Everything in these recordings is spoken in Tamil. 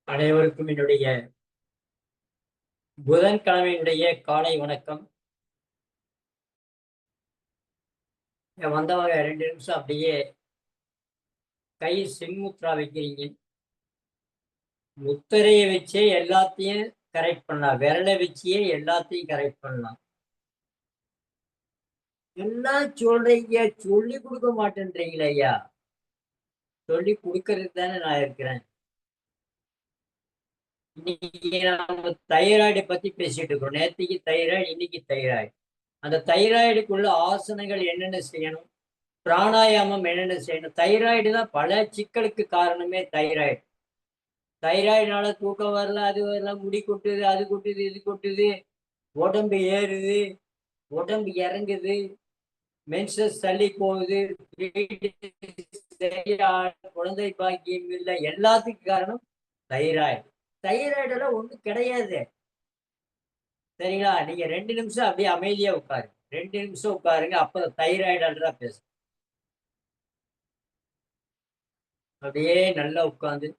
அனைவருக்கும் என்னுடைய புதன்கிழமையினுடைய காலை வணக்கம். வந்தவங்க 2 நிமிஷம் அப்படியே கை சின்முத்ரா வைக்கிறீங்க. முத்திரையை வச்சே எல்லாத்தையும் கரெக்ட் பண்ணலாம், விரலை வச்சியே எல்லாத்தையும் கரெக்ட் பண்ணலாம். எல்லாம் சொல்றீங்க, சொல்லி கொடுக்க மாட்டேன்றீங்களே ஐயா. சொல்லி கொடுக்கறது தானே நான் இருக்கிறேன். இன்னைக்கு நம்ம தைராய்டை பத்தி பேசிட்டு இருக்கோம். நேற்றுக்கு தைராய்டு, இன்னைக்கு தைராய்டு. அந்த தைராய்டுக்குள்ள ஆசனங்கள் என்னென்ன செய்யணும், பிராணாயாமம் என்னென்ன செய்யணும். தைராய்டு தான் பல சிக்கலுக்கு காரணமே. தைராய்டு தைராய்டுனால தூக்கம் வரல, அது வரல, முடி கொட்டுது, அது கொட்டுது, இது கொட்டுது, உடம்பு ஏறுது, உடம்பு இறங்குது, மென்சஸ் தள்ளி போகுது, சரியா குழந்தை பாக்கியம் இல்லை. எல்லாத்துக்கும் காரணம் தைராய்டு. தைராய்டெல்லாம் ஒண்ணும் கிடையாது. சரிங்களா? நீங்க 2 நிமிஷம் அப்படியே அமைதியா உட்காருங்க. 2 நிமிஷம் உட்காருங்க. அப்புறம் தைராய்டு பேச அப்படியே நல்லா உட்காந்து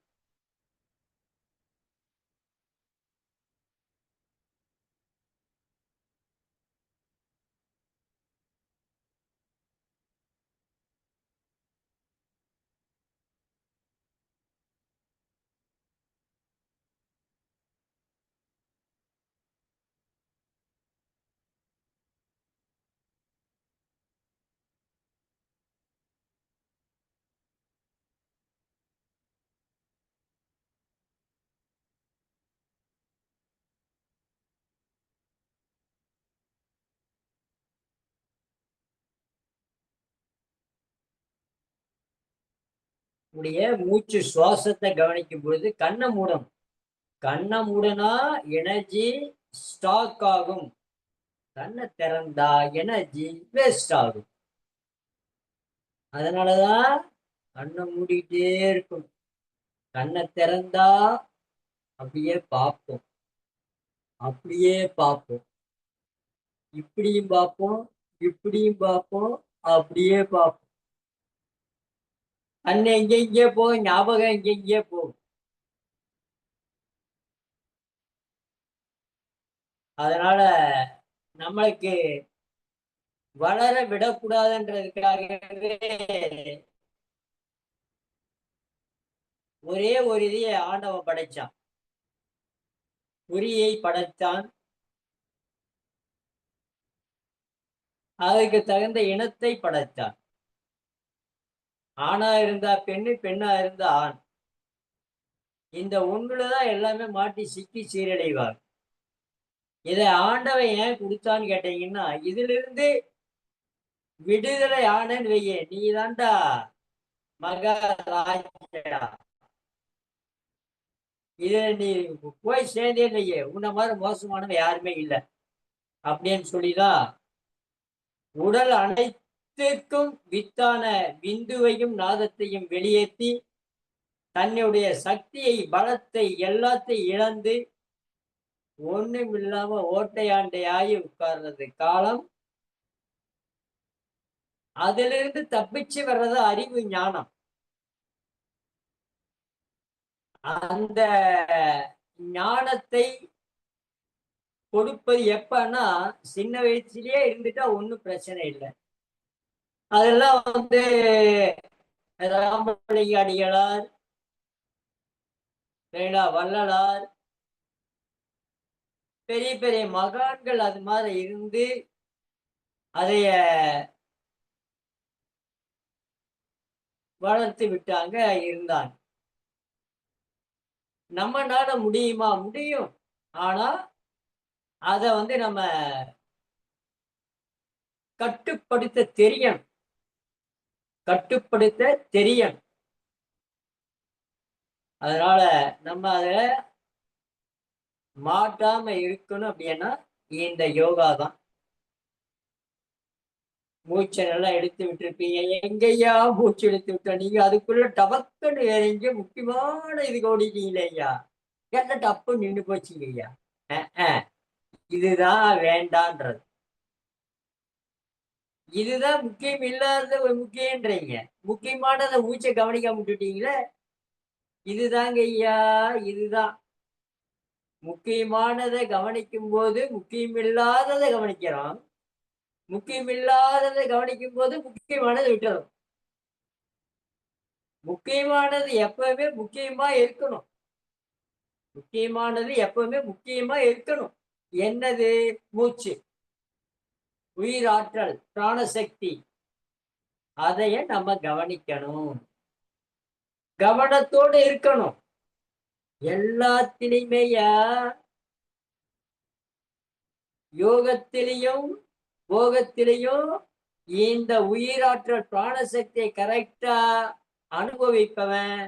உடைய மூச்சு சுவாசத்தை கவனிக்கும் பொழுது கண்ணை மூடணும். கண்ணை மூடனா எனர்ஜி ஸ்டாக் ஆகும். கண்ணை திறந்தா எனர்ஜி வேஸ்ட் ஆகும். அதனாலதான் கண்ணை மூடிட்டே இருக்கணும். கண்ணை திறந்தா அப்படியே பார்ப்போம், அப்படியே பார்ப்போம், இப்படியும் பார்ப்போம், இப்படியும் பார்ப்போம், அப்படியே பார்ப்போம். கண்ணு எங்கே போகும், ஞாபகம் எங்கே போகும். அதனால நம்மளுக்கு வளர விடக்கூடாதுன்றதுக்காகவே ஒரே ஒரு இதைய ஆண்டவன் படைச்சான். குறியை படைத்தான், அதுக்கு தகுந்த இனத்தை படைத்தான். ஆணா இருந்தா பெண்ணு, பெண்ணா இருந்தா ஆண். இந்த ஒண்ணுலதான் எல்லாமே மாட்டி சிக்கி சீரழிவார். இதை ஆண்டவன் ஏன் கொடுத்தான்னு கேட்டீங்கன்னா, இதுல இருந்து விடுதலை ஆனன்னு வைய, நீ தாண்டா மகாராஜா. இதுல நீ போய் சேர்ந்தே வைய, உன்ன மாதிரி மோசமானவன் யாருமே இல்லை அப்படின்னு சொல்லிதான் உடல் அனைத்திற்கும் வித்தான விந்துவையும் நாதத்தையும் வெளியேற்றி தன்னுடைய சக்தியை, பலத்தை, எல்லாத்தையும் இழந்து ஒண்ணும் இல்லாம ஓட்டையாண்டையாகி உட்கார்றது காலம். அதிலிருந்து தப்பிச்சு வர்றது அறிவு, ஞானம். அந்த ஞானத்தை கொடுப்பது எப்பன்னா, சின்ன வயசுலயே இருந்துட்டா ஒன்றும் பிரச்சனை இல்லை. அதெல்லாம் ராமலிங்க அடிகளார், வள்ளலார், பெரிய பெரிய மகான்கள் அது மாதிரி இருந்து அதைய வளர்த்து விட்டாங்க, இருந்தாங்க. நம்மனால முடியுமா? முடியும். ஆனா அத நம்ம கட்டுப்படுத்த தெரியணும். கட்டுப்படுத்த தெரியணும். அதனால நம்ம அத மாட்டாம இருக்கணும். அப்படின்னா இந்த யோகா தான். மூச்சை நல்லா எடுத்து விட்டுருப்பீங்க. எங்கய்யா மூச்சு எடுத்து விட்ட நீங்க? அதுக்குள்ள டபக்குன்னு வேற எங்க முக்கியமான இதுக்கு ஓடிட்டீங்களே ஐயா. என்ன டப்பு நின்று போச்சுங்க ஐயா. இதுதான் வேண்டான்றது. இதுதான் முக்கியம் இல்லாத ஒரு முக்கியன்றீங்க. முக்கியமானதை மூச்சை கவனிக்காம விட்டுட்டீங்களே. இதுதாங்க ஐயா, இதுதான் முக்கியமானதை கவனிக்கும் போது முக்கியமில்லாததை கவனிக்கிறோம். முக்கியமில்லாததை கவனிக்கும் போது முக்கியமானதை விட்டுறோம். முக்கியமானது எப்பவுமே முக்கியமா இருக்கணும். முக்கியமானது எப்பவுமே முக்கியமா இருக்கணும். என்னது? மூச்சு, உயிராற்றல், பிராணசக்தி. அதைய நம்ம கவனிக்கணும், கவனத்தோடு இருக்கணும். எல்லாத்திலையுமே யோகத்திலையும் போகத்திலையும் இந்த உயிராற்றல் பிராணசக்தியை கரெக்டா அனுபவிப்பவன்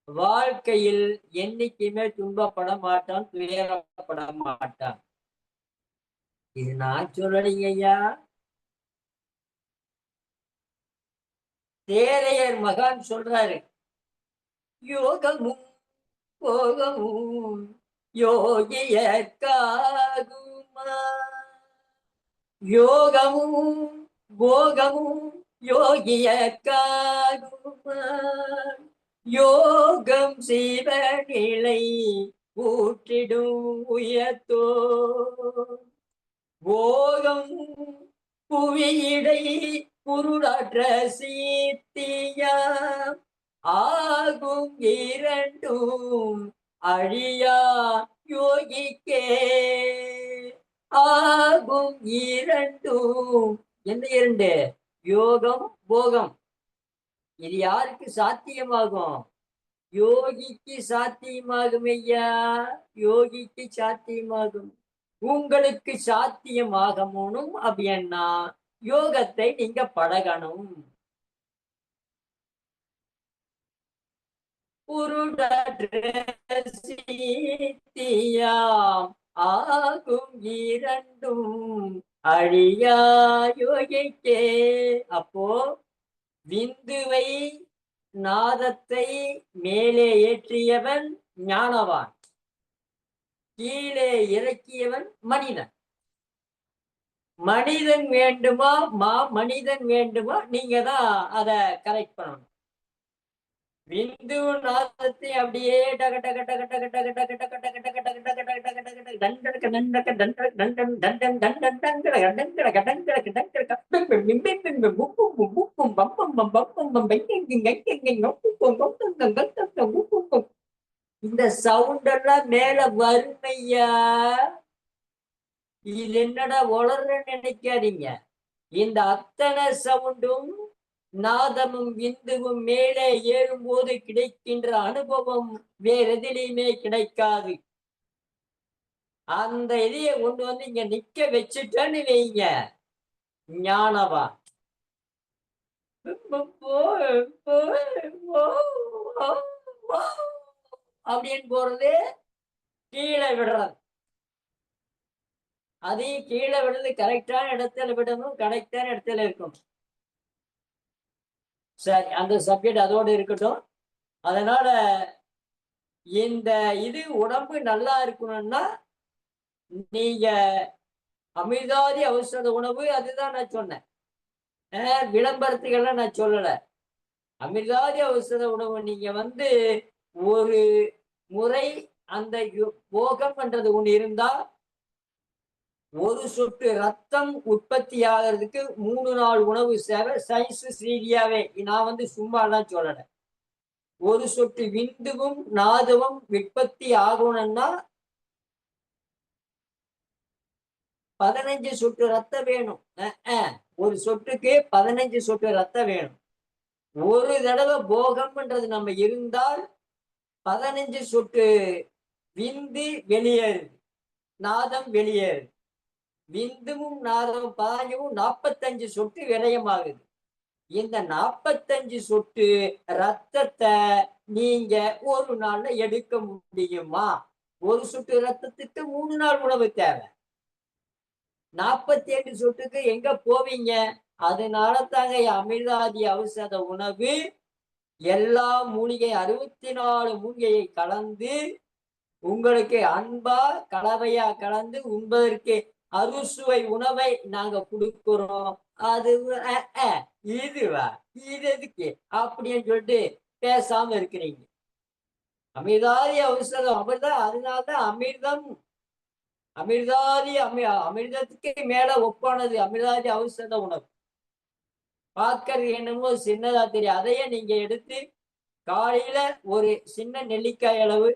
வாழ்க்கையில் என்னைக்குமே துன்பப்பட மாட்டான், துயரப்பட மாட்டான். இது நான் சொல்லலைங்க ஐயா, தேரையர் மகான் சொல்றாரு. யோகமும் போகமும் யோகியற்காகுமா, யோகமும் போகமும் யோகியற்காகுமா, யோகம் சிவநிலை ஊற்றிடும் உயர்த்தோ, போகம் புவியிடை குருடாற்ற சீத்தியா, ஆகும் இரண்டும் அழியா யோகிக்கே, ஆகும் இரண்டும். என்ன இரண்டு? யோகம் போகம். இது யாருக்கு சாத்தியமாகும்? யோகிக்கு சாத்தியமாகும் ஐயா, யோகிக்கு சாத்தியமாகும். உங்களுக்கு சாத்தியமாகணும் அப்படின்னா யோகத்தை நீங்க பழகணும். ஆகும் இரண்டும் அழியா யோகிக்கே. அப்போ விந்துவை நாதத்தை மேலே ஏற்றியவன் ஞானவான், கீழே இறக்கியவன் மனிதன். மனிதன் வேண்டுமா மனிதன் வேண்டுமா, நீங்க தான் அதை கரெக்ட் பண்ணணும். விந்து நாதத்தை அப்படியே டக டக டக டக டக டக டக டக டக டக டக டக டக டக டக தண்டக தண்டக தண்டக தண்டன் தண்டன் தண்டன் தங்கட கடங்கட கடங்கட கடங்கட பிம்பிம் புப்பும் புப்பும் பம்பம் பம்பம் பம் பெங்கிங் கைங்கிங் நொப்பும் நொப்பும் கத்தம் புப்பும். இந்த சவுண்ட் எல்லாம் மேல வறுமையா. இது என்னடா வளர்றன்னு நினைக்காதீங்க. இந்த அத்தனை சவுண்டும் நாதமும் விந்துவும் மேலே ஏறும்போது கிடைக்கின்ற அனுபவம் வேற எதிலையுமே கிடைக்காது. அந்த இதைய கொண்டு வந்து இங்க நிக்க வச்சுட்டேன்னு வைங்க, ஞானவா அப்படின்னு போறது, கீழே விடுறது. அதையும் கீழே விடுறது கரெக்டான இடத்துல விடணும், கரெக்டான இடத்துல இருக்கும். சரி, அந்த சப்ஜெக்ட் அதோடு இருக்கட்டும். அதனால இந்த இது உடம்பு நல்லா இருக்கணும்னா நீங்க அமிர்தாதி ஔஷத உணவு, அதுதான் நான் சொன்னேன். விளம்பரத்துக்கெல்லாம் நான் சொல்லல. அமிர்தாதி ஔஷத உணவு நீங்க வந்து ஒரு முறை அந்த போகம்ன்றது ஒண்ணு இருந்தா, ஒரு சொட்டு ரத்தம் உற்பத்தி ஆகிறதுக்கு 3 நாள் உணவு சேவை. சயின்ஸ் ரீதியாவே, நான் வந்து சும்மா எல்லாம் சொல்லல. ஒரு சொட்டு விந்துவும் நாதமும் உற்பத்தி ஆகணும்னா 15 சொட்டு ரத்தம் வேணும். ஒரு சொட்டுக்கு 15 சொட்டு ரத்தம் வேணும். ஒரு தடவை போகம்ன்றது நம்ம இருந்தால் 15 சொட்டு விந்து வெளியேறுது, நாதம் வெளியேறுது. விந்துவும் நாதமும் 45 சொட்டு விரயமாகுது. இந்த 45 சொட்டு ரத்தத்தை நீங்க ஒரு நாள்ல எடுக்க முடியுமா? ஒரு சொட்டு ரத்தத்துக்கு 3 நாள் உணவு தேவை. 47 சொட்டுக்கு எங்க போவீங்க? அதனால தாங்க அமிர்தாதி ஔஷத உணவு எல்லா மூலிகை 64 மூலிகையை கலந்து உங்களுக்கு அன்பா கலவையா கலந்து உண்பதற்கு அறுசுவை உணவை நாங்க கொடுக்கிறோம். அது இதுவா, இது எதுக்கு அப்படின்னு சொல்லிட்டு பேசாம இருக்கிறீங்க. அமிர்தாதி ஔஷதம் அமிர்தம். அதனால்தான் அமிர்தம். அமிர்தத்துக்கு மேல ஒப்பானது அமிர்தாதி ஔஷத உணவு. பார்க்கறது என்னமோ சின்னதா தெரியும். அதையே நீங்க எடுத்து காலையில ஒரு சின்ன நெல்லிக்காய் அளவு,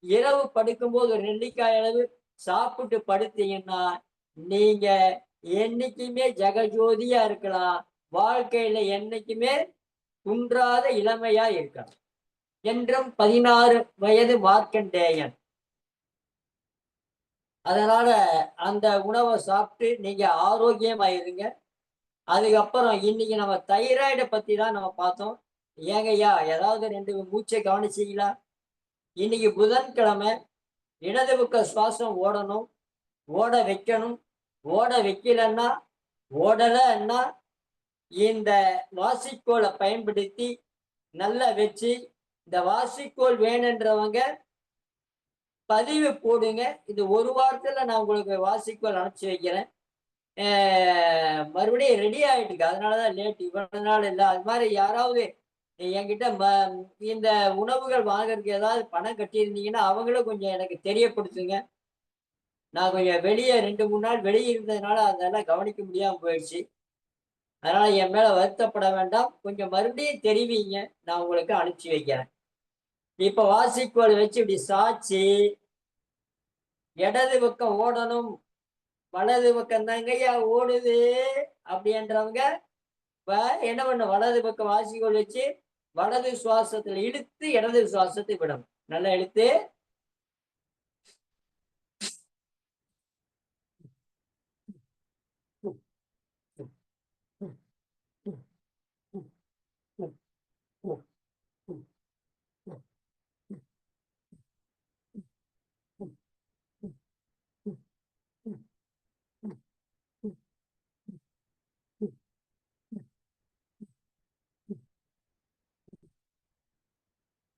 இரவு படுக்கும்போது ஒரு நெல்லிக்காய் அளவு சாப்பிட்டு படுத்தீங்கன்னா நீங்க என்னைக்குமே ஜெகஜோதியா இருக்கலாம். வாழ்க்கையில என்னைக்குமே குன்றாத இளமையா இருக்கலாம். என்றும் 16 வயது மார்க்கண்டேயன். அதனால அந்த உணவை சாப்பிட்டு நீங்க ஆரோக்கியமா இருங்க. அதுக்கப்புறம் இன்னைக்கு நம்ம தைராய்டை பத்தி தான் நம்ம பார்த்தோம். ஏங்கய்யா ஏதாவது 2 மூச்சை கவனிச்சீங்களா? இன்னைக்கு புதன்கிழமை. இடது பக்க சுவாசம் ஓடணும், ஓட வைக்கணும். ஓட வைக்கலன்னா, ஓடலைன்னா இந்த வாசிக்கோலை பயன்படுத்தி நல்லா வச்சு, இந்த வாசிக்கோல் வேணுன்றவங்க பதிவு போடுங்க. இது ஒரு வாரத்துல நான் உங்களுக்கு வாசிக்கோல் அனுப்பிச்சு வைக்கிறேன். மறுபடியும் ரெடி ஆயிட்டுருக்கு. அதனாலதான் லேட். இவ்வளவு நாள் இல்லை. அது மாதிரி யாராவது என்கிட்ட இந்த உணவுகள் வாங்குறதுக்கு ஏதாவது பணம் கட்டியிருந்தீங்கன்னா அவங்களும் கொஞ்சம் எனக்கு தெரியப்படுத்துங்க. நான் கொஞ்சம் வெளியே 2-3 நாள் வெளியே இருந்ததுனால அதெல்லாம் கவனிக்க முடியாம போயிடுச்சு. அதனால என் மேல வருத்தப்பட வேண்டாம். கொஞ்சம் மறுபடியும் தெரிவிங்க. நான் உங்களுக்கு அனுப்பிச்சு வைக்கிறேன். இப்ப வாசிக்கோல் வச்சு இப்படி சாட்சி இடது பக்கம் ஓடணும், வலது பக்கம் தாங்கய்யா ஓடுது அப்படின்றவங்க இப்ப என்ன பண்ணும்? வலது பக்கம் வாசிக்கோல் வச்சு வலது சுவாசத்துல இழுத்து இடது சுவாசத்தை விடணும். நல்லா இழுத்து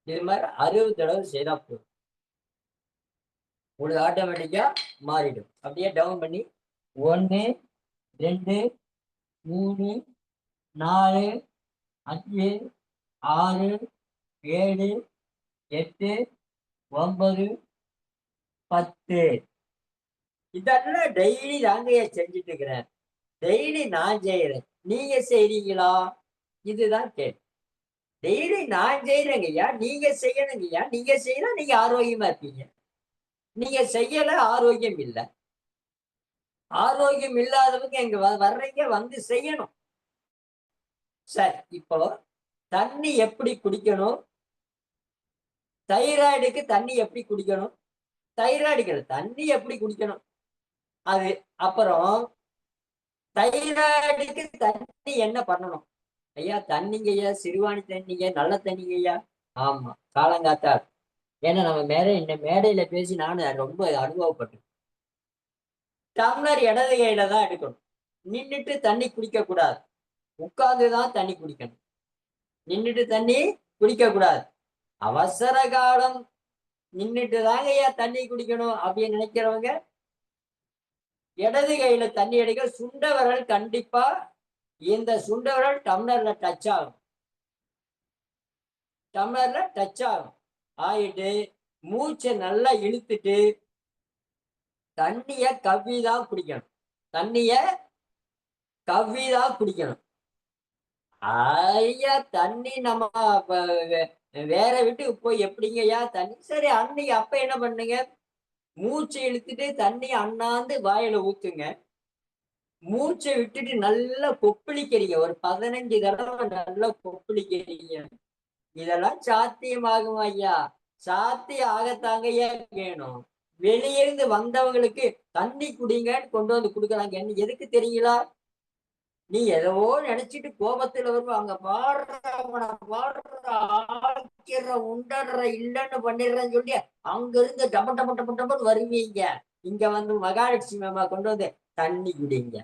இது மாதிரி 60 தடவை செய்தா போதும். உங்களுக்கு ஆட்டோமேட்டிக்கா மாறிடும். அப்படியே டவுன் பண்ணி 1 2 3 4 5 6 7 8 9 10. இதெல்லாம் டெய்லி தாங்க செஞ்சுட்டு இருக்கிறேன். டெய்லி நான் செய்யறேன். நீங்க செய்றீங்களா? இதுதான் கேள்வி. டெய்லி நான் செய்யறேங்கய்யா, நீங்க செய்யணுங்கய்யா. நீங்க செய்யல நீங்க ஆரோக்கியமா இருப்பீங்க. நீங்க செய்யல ஆரோக்கியம் இல்லை. ஆரோக்கியம் இல்லாதவங்க எங்க வர்றீங்க, வந்து செய்யணும். சரி, இப்போ தண்ணி எப்படி குடிக்கணும்? தைராய்டுக்கு தண்ணி எப்படி குடிக்கணும்? தைராய்டுக்கு தண்ணி எப்படி குடிக்கணும் அது. அப்புறம் தைராய்டுக்கு தண்ணி என்ன பண்ணணும்? ஐயா தண்ணிங்க ஐயா, சிறுவாணி தண்ணிங்க, நல்ல தண்ணிங்க ஐயா. ஆமா, காலங்காத்தா. ஏன்னா நம்ம இந்த மேடையில பேசி நானும் ரொம்ப அனுபவப்பட்டேன். டம்ளர் இடது கையில தான் எடுக்கணும். நின்றுட்டு தண்ணி குடிக்க கூடாது. உட்கார்ந்துதான் தண்ணி குடிக்கணும். நின்றுட்டு தண்ணி குடிக்க கூடாது. அவசர காலம் நின்றுட்டு தாங்க ஐயா தண்ணி குடிக்கணும் அப்படின்னு நினைக்கிறவங்க இடது கையில தண்ணி அடிக்க சுண்ட விரல் கண்டிப்பா இந்த சுண்ட விரல் டம்ளர்ல டச் ஆகும். டம்ளர்ல டச் ஆகும். ஆயிட்டு மூச்சை நல்லா இழுத்துட்டு தண்ணிய கவ்விதான் குடிக்கணும். தண்ணிய கவ்விதான் குடிக்கணும். ஐயா தண்ணி நம்ம வேற வீட்டுக்கு போய் எப்படிங்க ஐயா தண்ணி? சரி, அன்னைக்கு அப்ப என்ன பண்ணுங்க? மூச்சை இழுத்துட்டு தண்ணி அண்ணாந்து வாயில ஊத்துங்க. மூச்சை விட்டுட்டு நல்லா கொப்பளிக்கிறீங்க. ஒரு 15 தடவை நல்லா கொப்பளிக்கிறீங்க. இதெல்லாம் சாத்தியமாகும் ஐயா. சாத்தியம் ஆகத்தாங்க ஐயா வேணும். வெளியிருந்து வந்தவங்களுக்கு தண்ணி குடிங்கன்னு கொண்டு வந்து கொடுக்குறாங்க. என்ன எதுக்கு தெரியுங்களா? நீ எதோ நினைச்சிட்டு கோபத்துல வருவ. அங்க பாடுற ஆக்கிற உண்டற இல்லன்னு பண்ணிடுறேன்னு சொல்லி அங்க இருந்து டப டப டப டபன்னு வருவீங்க. இங்க வந்து மகாலட்சுமி மாமா கொண்டு வந்து தண்ணி குடிங்க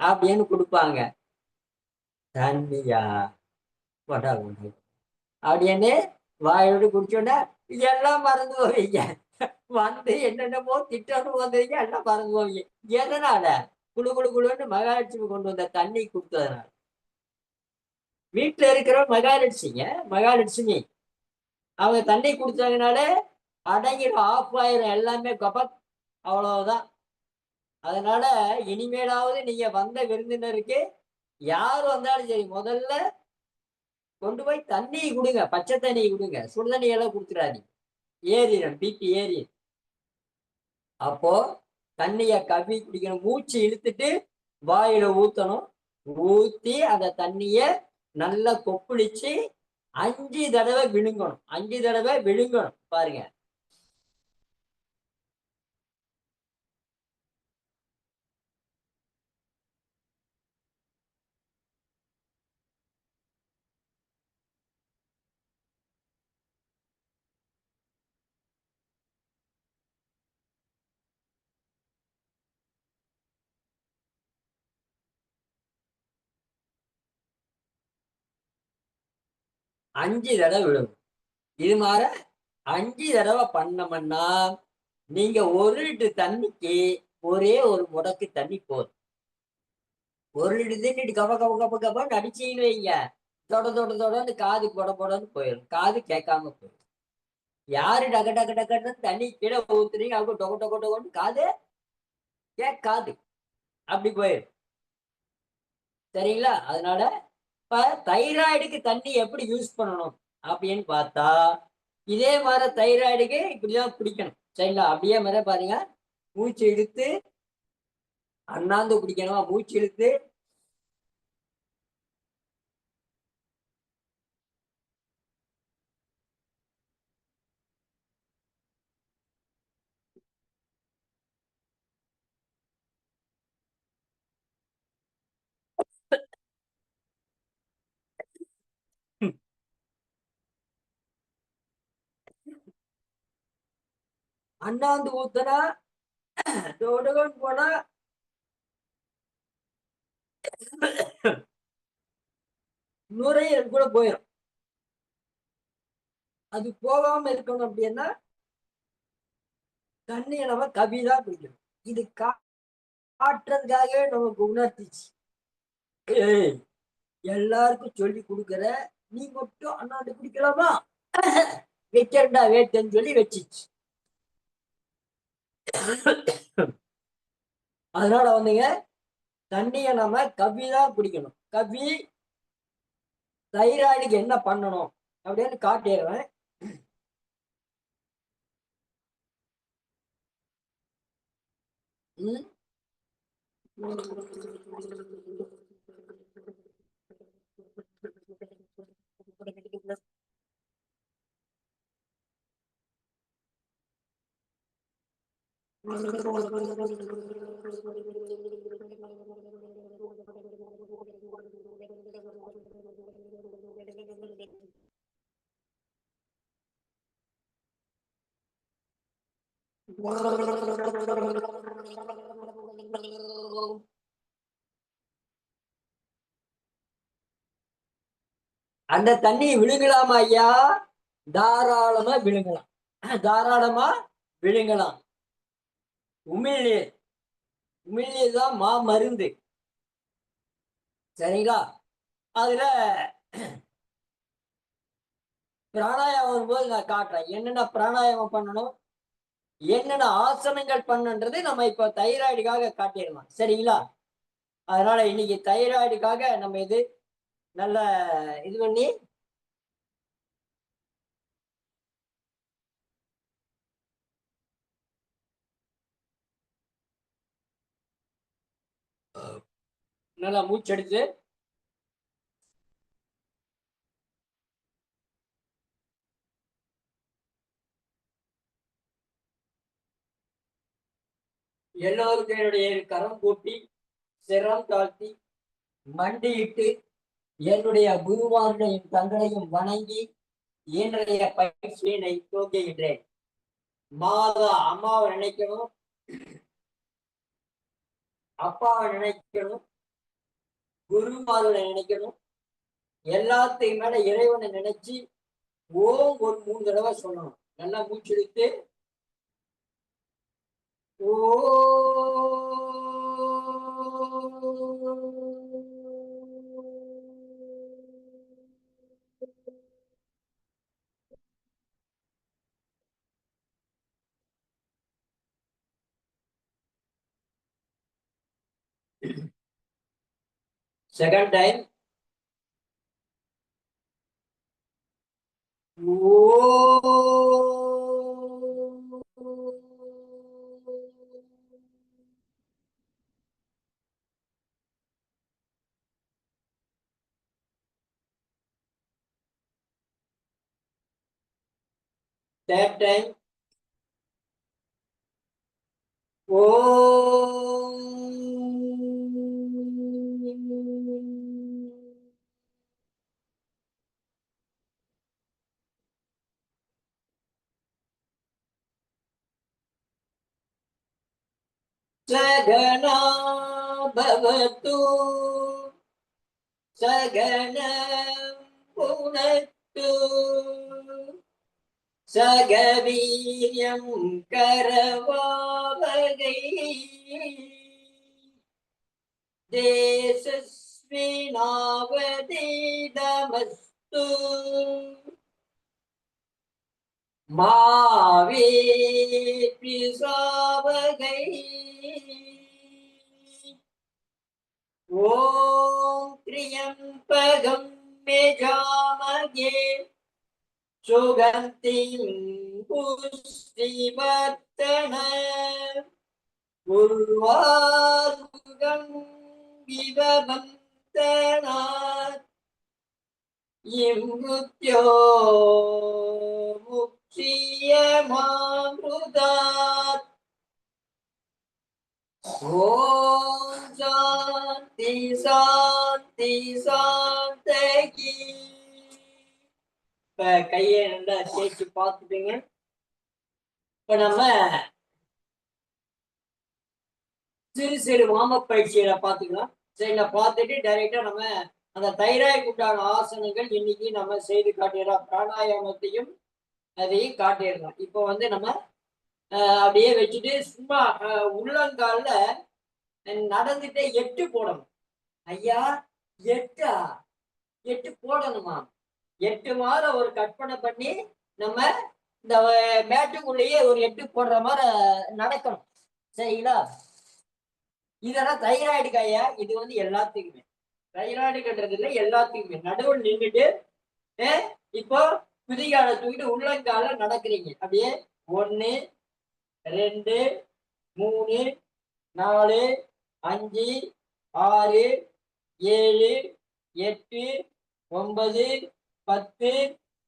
அப்படின்னு கொடுப்பாங்க. தண்ணியா கொண்டா கொண்டு அப்படின்னு வாயோடு குடிச்சோன்னா எல்லாம் மறந்து போவீங்க. வந்து என்னென்னமோ திட்டணும் வந்தீங்க, எல்லாம் மறந்து போவீங்க. எதனால? குழு குழு குழுன்னு மகாலட்சுமி கொண்டு வந்த தண்ணி கொடுத்ததுனால. வீட்டுல இருக்கிற மகாலட்சுமிங்க, மகாலட்சுமி அவங்க தண்ணி குடிச்சாங்கனாலே அடங்கிடும், ஆஃப் ஆயிரும் எல்லாமே கபக், அவ்வளவுதான். அதனால இனிமேலாவது நீங்க வந்த விருந்தினருக்கு யார் வந்தாலும் சரி, முதல்ல கொண்டு போய் தண்ணி கொடுங்க, பச்சை தண்ணி கொடுங்க, சுடு தண்ணி எல்லாம் கொடுத்துடாதீங்க, ஏறிடும், பிபி ஏறி. அப்போ தண்ணிய கவி குடிக்கணும், மூச்சு இழுத்துட்டு வாயில ஊத்தணும். ஊத்தி அந்த தண்ணிய நல்லா கொப்பளிச்சு 5 தடவை விழுங்கணும், 5 தடவை விழுங்கணும் பாருங்க. 5 தடவை விழுங்கணும். இது மாதிரி 5 தடவை பண்ணோம்னா நீங்க 1 லிட்டர் தண்ணிக்கு ஒரே ஒரு முடக்கு தண்ணி போதும். 1 லிட்டர் தண்ணி கப கப கப கபன்னு அடிச்சீங்கன்னு வைங்க, தொட தொட தொடன்னு காது பொட பொடன்னு போயிடும், காது கேட்காம போயிடும். யாரு டக டக டக்குன்னு தண்ணி கீழே ஊத்துறீங்க, அவங்க டொக டொக டொகன்னு காது கேட்காது, அப்படி போயிடும். சரிங்களா? அதனால இப்ப தைராய்டுக்கு தண்ணி எப்படி யூஸ் பண்ணணும் அப்படின்னு பார்த்தா, இதே மாதிரி தைராய்டுக்கு இப்படிதான் குடிக்கணும். சரிங்களா? அப்படியே மாதிரி பாருங்க, மூச்சு இழுத்து அண்ணாந்து குடிக்கணுமா, மூச்சு இழுத்து அண்ணாந்து ஊத்துனா தொடுகன்னு போனா நுரையீரல் கூட போயிடும். அது போகாம இருக்கணும் அப்படின்னா தண்ணியை நம்ம கவிதான் குடிக்கணும். இது காட்டுறதுக்காகவே நமக்கு உணர்த்திச்சு. ஏய், எல்லாருக்கும் சொல்லி கொடுக்கற, நீ மட்டும் அண்ணாந்து குடிக்கலாமா, வைக்கிறண்டா வேட்டன்னு சொல்லி வச்சிச்சு. அதனால வந்துங்க, தண்ணிய நம்ம கவிதான் குடிக்கணும். கவி தைராய்டுக்கு என்ன பண்ணணும் அப்படின்னு காட்டிடுறேன். அந்த தண்ணியை விழுங்கலாமா ஐயா? தாராளமா விழுங்கலாம், தாராளமா விழுங்கலாம். உமிழ்நீர், உமிழ்நீர் தான் மா மருந்து. சரிங்களா? அதுல பிராணாயாமம் போது நான் காட்டுறேன் என்னென்ன பிராணாயாமம் பண்ணணும், என்னென்ன ஆசனங்கள் பண்ணுன்றது நம்ம இப்ப தைராய்டுக்காக காட்டிடலாம். சரிங்களா? அதனால இன்னைக்கு தைராய்டுக்காக நம்ம இது நல்ல இது பண்ணி நல்லா மூச்செடுத்து எல்லோருக்கும் என்னுடைய கரம் கூட்டி சிரம் தாழ்த்தி மண்டியிட்டு என்னுடைய குருவார்களையும் தங்களையும் வணங்கி இன்றைய பயிற்சியினை துவங்குகின்றேன். மாதா அம்மாவை நினைக்கணும், அப்பாவை நினைக்கணும், குருமார்களை நினைக்கணும், எல்லாத்தையும் மேல இறைவனை நினைச்சு ஓம் ஒரு 3 தடவை சொல்லணும். நல்லா மூச்செடுத்து ஓ Second time. Third time. Sagana bhavatu saganam punattu சகவீரியம் கரவாவகை தேசஸ்வினாவதீதமஸ்து மாவேத்விசாவகை ஓம் த்ரியம்பகம் மேஜாமகே சுகந்திம் புஷ்டிவர்த்தன உர்வாருகம் விவபந்தனாத் இம்ருத்யோ முக்ஷியமாம்ருதாத் ஓம் சாந்தி சாந்தி சாந்தகி. இப்ப கையை நல்லா தேய்ச்சி பார்த்துட்டுங்க. இப்ப நம்ம சிறு சிறு வாம பயிற்சிகளை பார்த்துக்கலாம். சரிங்களா? பார்த்துட்டு டைரக்டா நம்ம அந்த தைராய்டு உண்டான ஆசனங்கள் இன்னைக்கு நம்ம செய்து காட்டிடலாம். பிராணாயாமத்தையும் அதையும் காட்டிடலாம். இப்போ வந்து நம்ம அப்படியே வச்சுட்டு சும்மா உள்ளங்கால நடந்துட்டே 8 போடணும். ஐயா 8 8 போடணுமா? 8 மாதம் ஒரு கற்பனை பண்ணி நம்ம இந்த மேட்டுக்குள்ளேயே ஒரு 8 போடுற மாதிரி நடக்கணும். சரிங்களா? இதெல்லாம் தைராய்டுக்கு ஐயா. இது வந்து எல்லாத்துக்குமே தைராய்டுன்றது இல்லை, எல்லாத்துக்குமே. நடுவில் நின்றுட்டு இப்போ குதிகால தூக்கிட்டு உள்ளங்கால நடக்கிறீங்க. அப்படியே 1 2 3 4 5 6 7 8 9 10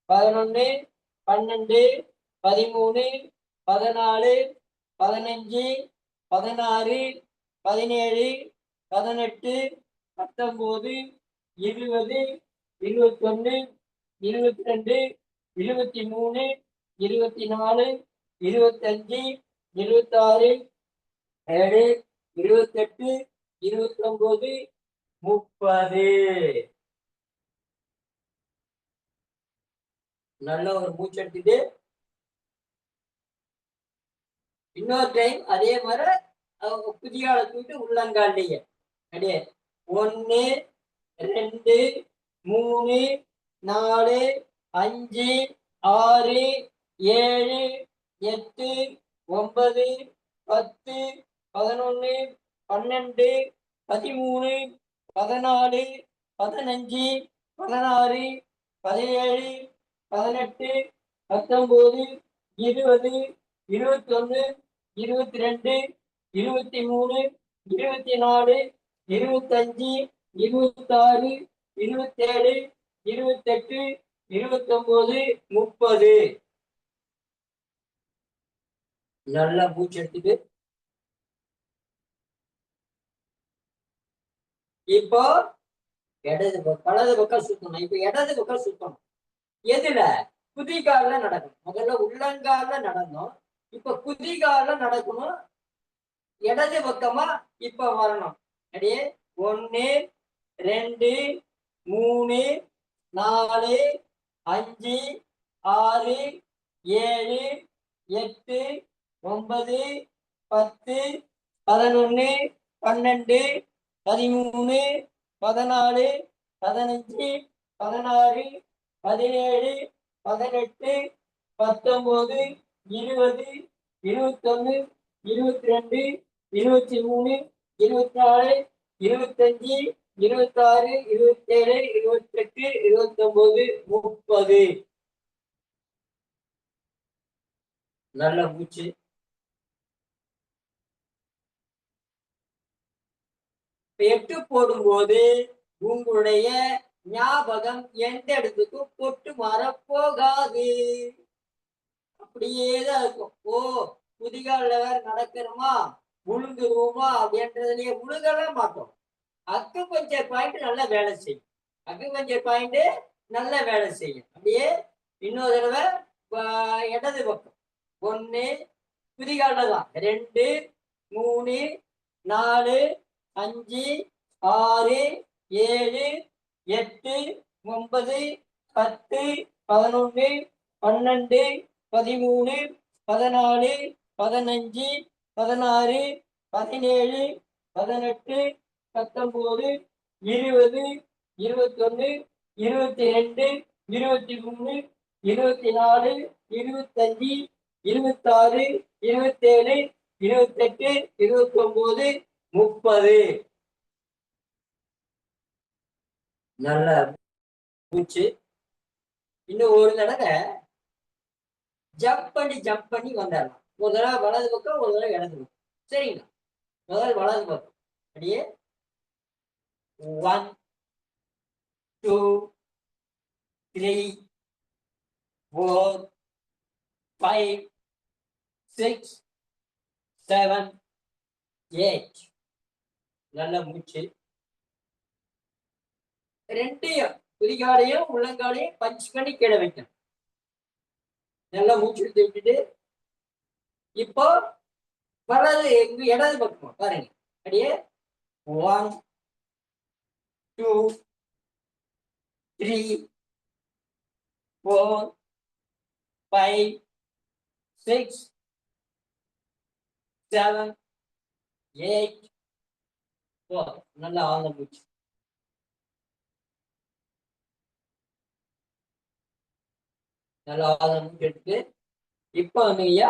11 12 13 14 15 16 17 18 19 20 21 22 23 24 25 26 7 28 29 30. நல்ல ஒரு மூச்சு எடுத்துட்டு இன்னொரு டைம் அதே மாதிரி குதியால தூக்கிட்டு உள்ளங்காலையே அப்படியே 1 2 3 4 5 6 7 8 9 10 11 12 13 14 15 16 17 18 19 20 21 22 23 24 25 26 27 28 29 30. நல்லா மூச்சு எடுத்துட்டு இப்போ வலது பக்கம் சுத்தணும். இப்ப இடது பக்கம் சுத்தணும். எதுல? குதிகால நடக்கணும். முதல்ல உள்ளங்கால நடந்தோம். இப்ப குதிகால நடக்கணும். இடது பக்கமா இப்ப வரணும். அப்படியே 1 2 3 4 5 6 7 8 9 10 11 12 13 14 15 16 17 18 19 20 21 22 23 24 25 26, 27, 28, 29, 30. நல்ல மூச்சு. எட்டு போடும்போது உங்களுடைய ஞாபகம் எந்த இடத்துக்கும் பொட்டு மாற போகாது. அப்படியேதான் இருக்கும். ஓ, குதிகால வேற நடக்கிறோமா, முழுங்குருவோமா அப்படின்றதுலயே முழுகவே மாட்டோம். அக்குபஞ்சர் பாயிண்ட் நல்லா வேலை செய்யும். அக்குபஞ்சர் பாயிண்ட் நல்லா வேலை செய்யும். அப்படியே இன்னொரு தடவை இடது பக்கம் 1 குதிகால தான் 2, 3, 4, 5, 6, 7, 8, 9, 10, 11, 12, 13, 14, 15, 16, 17, 18, 19, 20, 21, 22, 23, 24, 25, 26, 27, 28, 29, 30. நல்ல மூச்சு. இன்னும் ஒரு தடவை ஜம்ப் பண்ணி வந்துடலாம். ஒரு தடவை வலது பக்கம், ஒரு தடவை இடது பக்கம். சரிங்களா? முதல் வலது பக்கம். அப்படியே 1, 2, 3, 4, 5, 6, 7, 8. நல்ல மூச்சு. ரெண்டையும் குதிகாலையும் உள்ளங்காலையும் பஞ்ச் பண்ணி கீழே வைக்கணும். நல்லா மூச்சு எடுத்து விட்டுட்டு இப்போ வலது இடது பக்கமா பாருங்க. அப்படியே 1, 2, 3, 4, 5, 6, 7, 8. நல்லா ஆழ்ந்த மூச்சு. நல்லா ஆழ்ந்த மூச்சு எடுத்து இப்போ நீங்க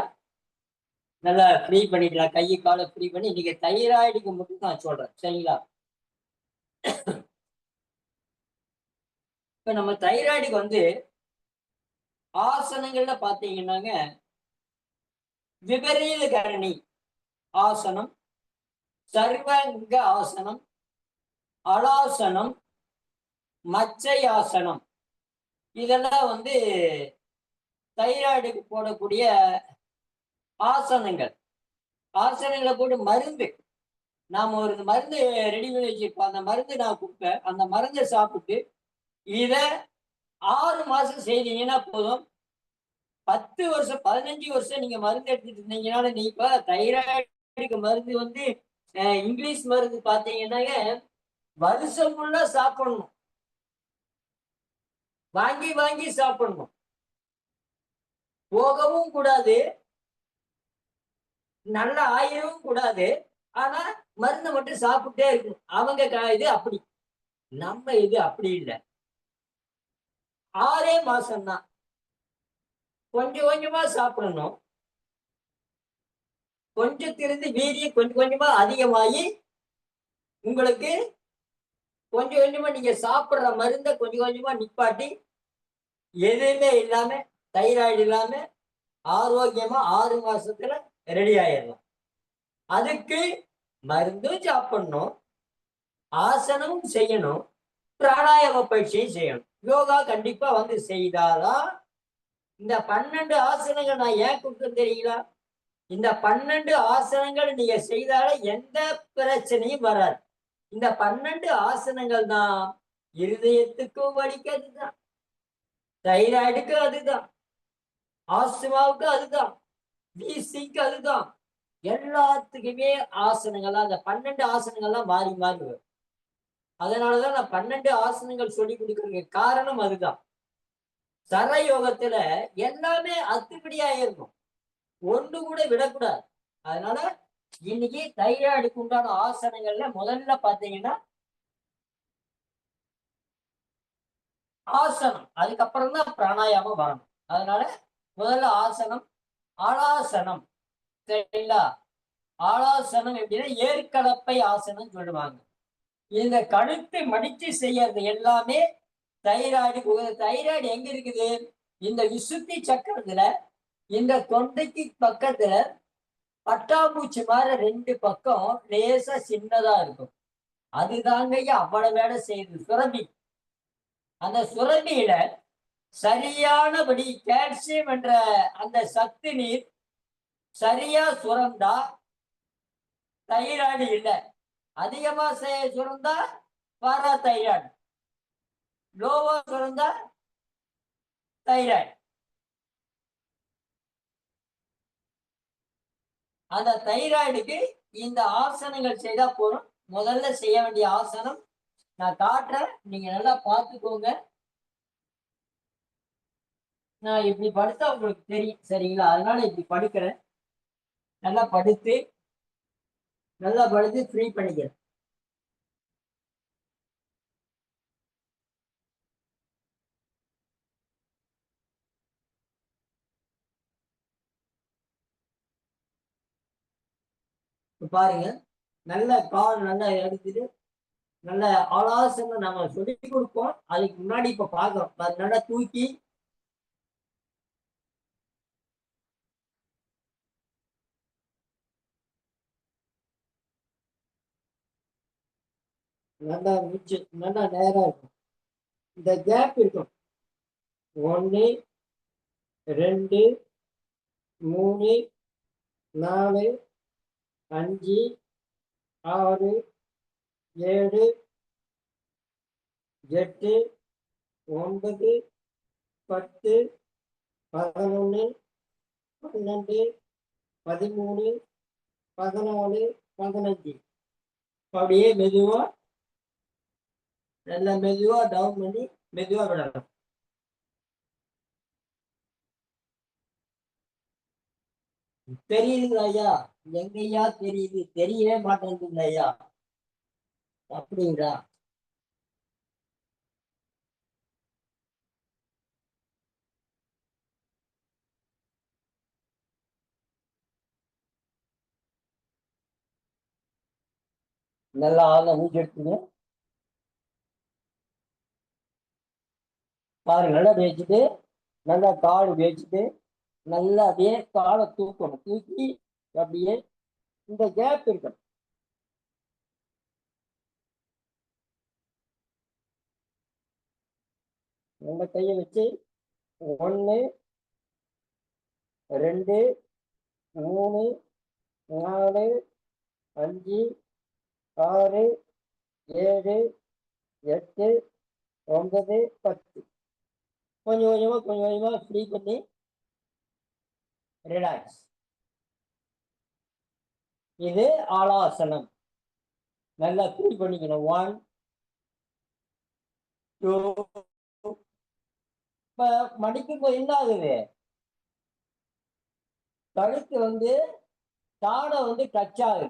நல்லா ஃப்ரீ பண்ணிக்கலாம். கையை காலை ஃப்ரீ பண்ணி நீங்க தைராய்டுக்கு மட்டும் நான் சொல்றேன். சரிங்களா? இப்ப நம்ம தைராய்டுக்கு ஆசனங்கள்ல பாத்தீங்கன்னாங்க விபரீத கரணி ஆசனம், சர்வங்க ஆசனம், அலாசனம், மச்சையாசனம், இதெல்லாம் தைராய்டுக்கு போடக்கூடிய ஆசனங்கள். ஆசனங்களை போட்டு மருந்து, நாம ஒரு மருந்து ரெடி பண்ணி வச்சிருப்போம். அந்த மருந்து நான் கொடுப்பேன். அந்த மருந்தை சாப்பிட்டு இத 6 மாசம் செய்தீங்கன்னா போதும். 10 வருஷம் 15 வருஷம் நீங்க மருந்து எடுத்துட்டு இருந்தீங்கன்னாலும், நீ இப்ப தைராய்டுக்கு மருந்து இங்கிலீஷ் மருந்து பாத்தீங்கன்னாங்க வருஷம் ஃபுல்லா சாப்பிடணும். வாங்கி வாங்கி சாப்பிடணும். போகவும் கூடாது, நல்ல ஆயிரவும் கூடாது. ஆனா மருந்தை மட்டும் சாப்பிட்டே இருக்கணும். அவங்க இது அப்படி, நம்ம இது அப்படி இல்லை. 6 மாசம் தான். கொஞ்சம் கொஞ்சமா சாப்பிடணும். கொஞ்சத்திலிருந்து வீரியம் கொஞ்சம் கொஞ்சமா அதிகமாகி உங்களுக்கு கொஞ்சம் கொஞ்சமா நீங்க சாப்பிடுற மருந்தை கொஞ்சம் கொஞ்சமா நிப்பாட்டி எதுவுமே இல்லாம தைராய்டு இல்லாம ஆரோக்கியமா 6 மாசத்துல ரெடி ஆயிடலாம். அதுக்கு மருந்தும் சாப்பிடணும், ஆசனமும் செய்யணும், பிராணாயாம பயிற்சியும் செய்யணும். யோகா கண்டிப்பா செய்தாதான். இந்த 12 ஆசனங்கள் நான் ஏன் கொடுத்தேன் தெரியுங்களா? இந்த 12 ஆசனங்கள் நீங்க செய்தால எந்த பிரச்சனையும் வராது. இந்த 12 ஆசனங்கள் தான் இருதயத்துக்கும் வலிக்கு அதுதான், தைராய்டுக்கு அதுதான், ஆஸ்துமாவுக்கு அதுதான், வீசிக்கு அதுதான். எல்லாத்துக்குமே ஆசனங்கள்லாம் அந்த 12 ஆசனங்கள்லாம் மாறி மாறி வரும். அதனாலதான் நான் 12 ஆசனங்கள் சொல்லி கொடுக்கறதுக்கு காரணம் அதுதான். சரயோகத்துல எல்லாமே அத்துப்படியா இருக்கும், ஒன்று கூட விடக்கூடாது. அதனால இன்னைக்கு தைராய்டுக்கு உண்டான ஆசனங்கள்ல முதல்ல பாத்தீங்கன்னா ஆசனம், அதுக்கப்புறம் தான் பிராணாயாமம் வரணும். அதனால முதல்ல ஆசனம், ஆலாசனம். சரிங்களா? ஆலாசனம் எப்படின்னா ஏற்கலப்பை ஆசனம் சொல்லுவாங்க. இந்த கழுத்து மடிச்சு செய்யறது எல்லாமே தைராய்டு. தைராய்டு எங்க இருக்குது? இந்த விசுத்தி சக்கரத்துல, இந்த தொண்டைக்கு பக்கத்துல பட்டாம்பூச்சி மாதிரி ரெண்டு பக்கம் லேசா சின்னதா இருக்கும். அதுதாங்க அவ்வளவு வேலை செய்யுது சுரபி. அந்த சுரபியில சரியானபடி கால்சியம் என்ற அந்த சத்து நீர் சரியா சுரந்தா தைராய்டு இல்லை. அதிகமா சுரந்தா பாரா தைராய்டு, லோவா சுரந்தா தைராய்டு. அந்த தைராய்டுக்கு இந்த ஆசனங்கள் செய்தா போதும். முதல்ல செய்ய வேண்டிய ஆசனம் நான் காட்டுறேன், நீங்க நல்லா பார்த்துக்கோங்க. நான் இப்படி படுத்தா உங்களுக்கு தெரியும், சரிங்களா? அதனால இப்படி படுக்கிறேன். நல்லா படுத்து ஃப்ரீ பண்ணிக்கிறேன். பாருங்க, நல்ல கால் நல்லா எடுத்துட்டு நல்ல ஆலாசனம் நம்ம சொல்லி கொடுப்போம். அதுக்கு முன்னாடி இப்ப பாக்குறோம். நல்லா தூக்கி நல்லா மூச்சு நல்லா நேரா இருக்கும். இந்த கேப் இருக்கும். 1 2 3 4 5 6 7 8 9 10 11 12 13 14 15. அப்படியே மெதுவா நல்லா மெதுவா டவுன் பண்ணி மெதுவா விடலாம். தெரியுதுங்களா ஐயா? எங்கய்யா தெரியுது? தெரியவே மாட்டேங்குது ஐயா. அப்படிங்களா? நல்லா ஆள மூச்சு எடுத்துங்க. பாருங்க, நல்லா வச்சுட்டு நல்லா காடு வச்சுட்டு நல்லா அப்படியே காலை தூக்கணும். தூக்கி அப்படியே இந்த கேப் இருக்கணும். உங்க கையை வச்சு 1 2 3 4 5 6 7 8 9 10. கொஞ்சம் கொஞ்சமா ஃப்ரீ பண்ணி ரிலாக்ஸ். இது ஆலாசனம். நல்லா ஃப்ரீ பண்ணிக்கணும். 1 2. இப்ப மடிக்கும் போது என்ன ஆகுது? கழுத்து தாடை டச் ஆகுது.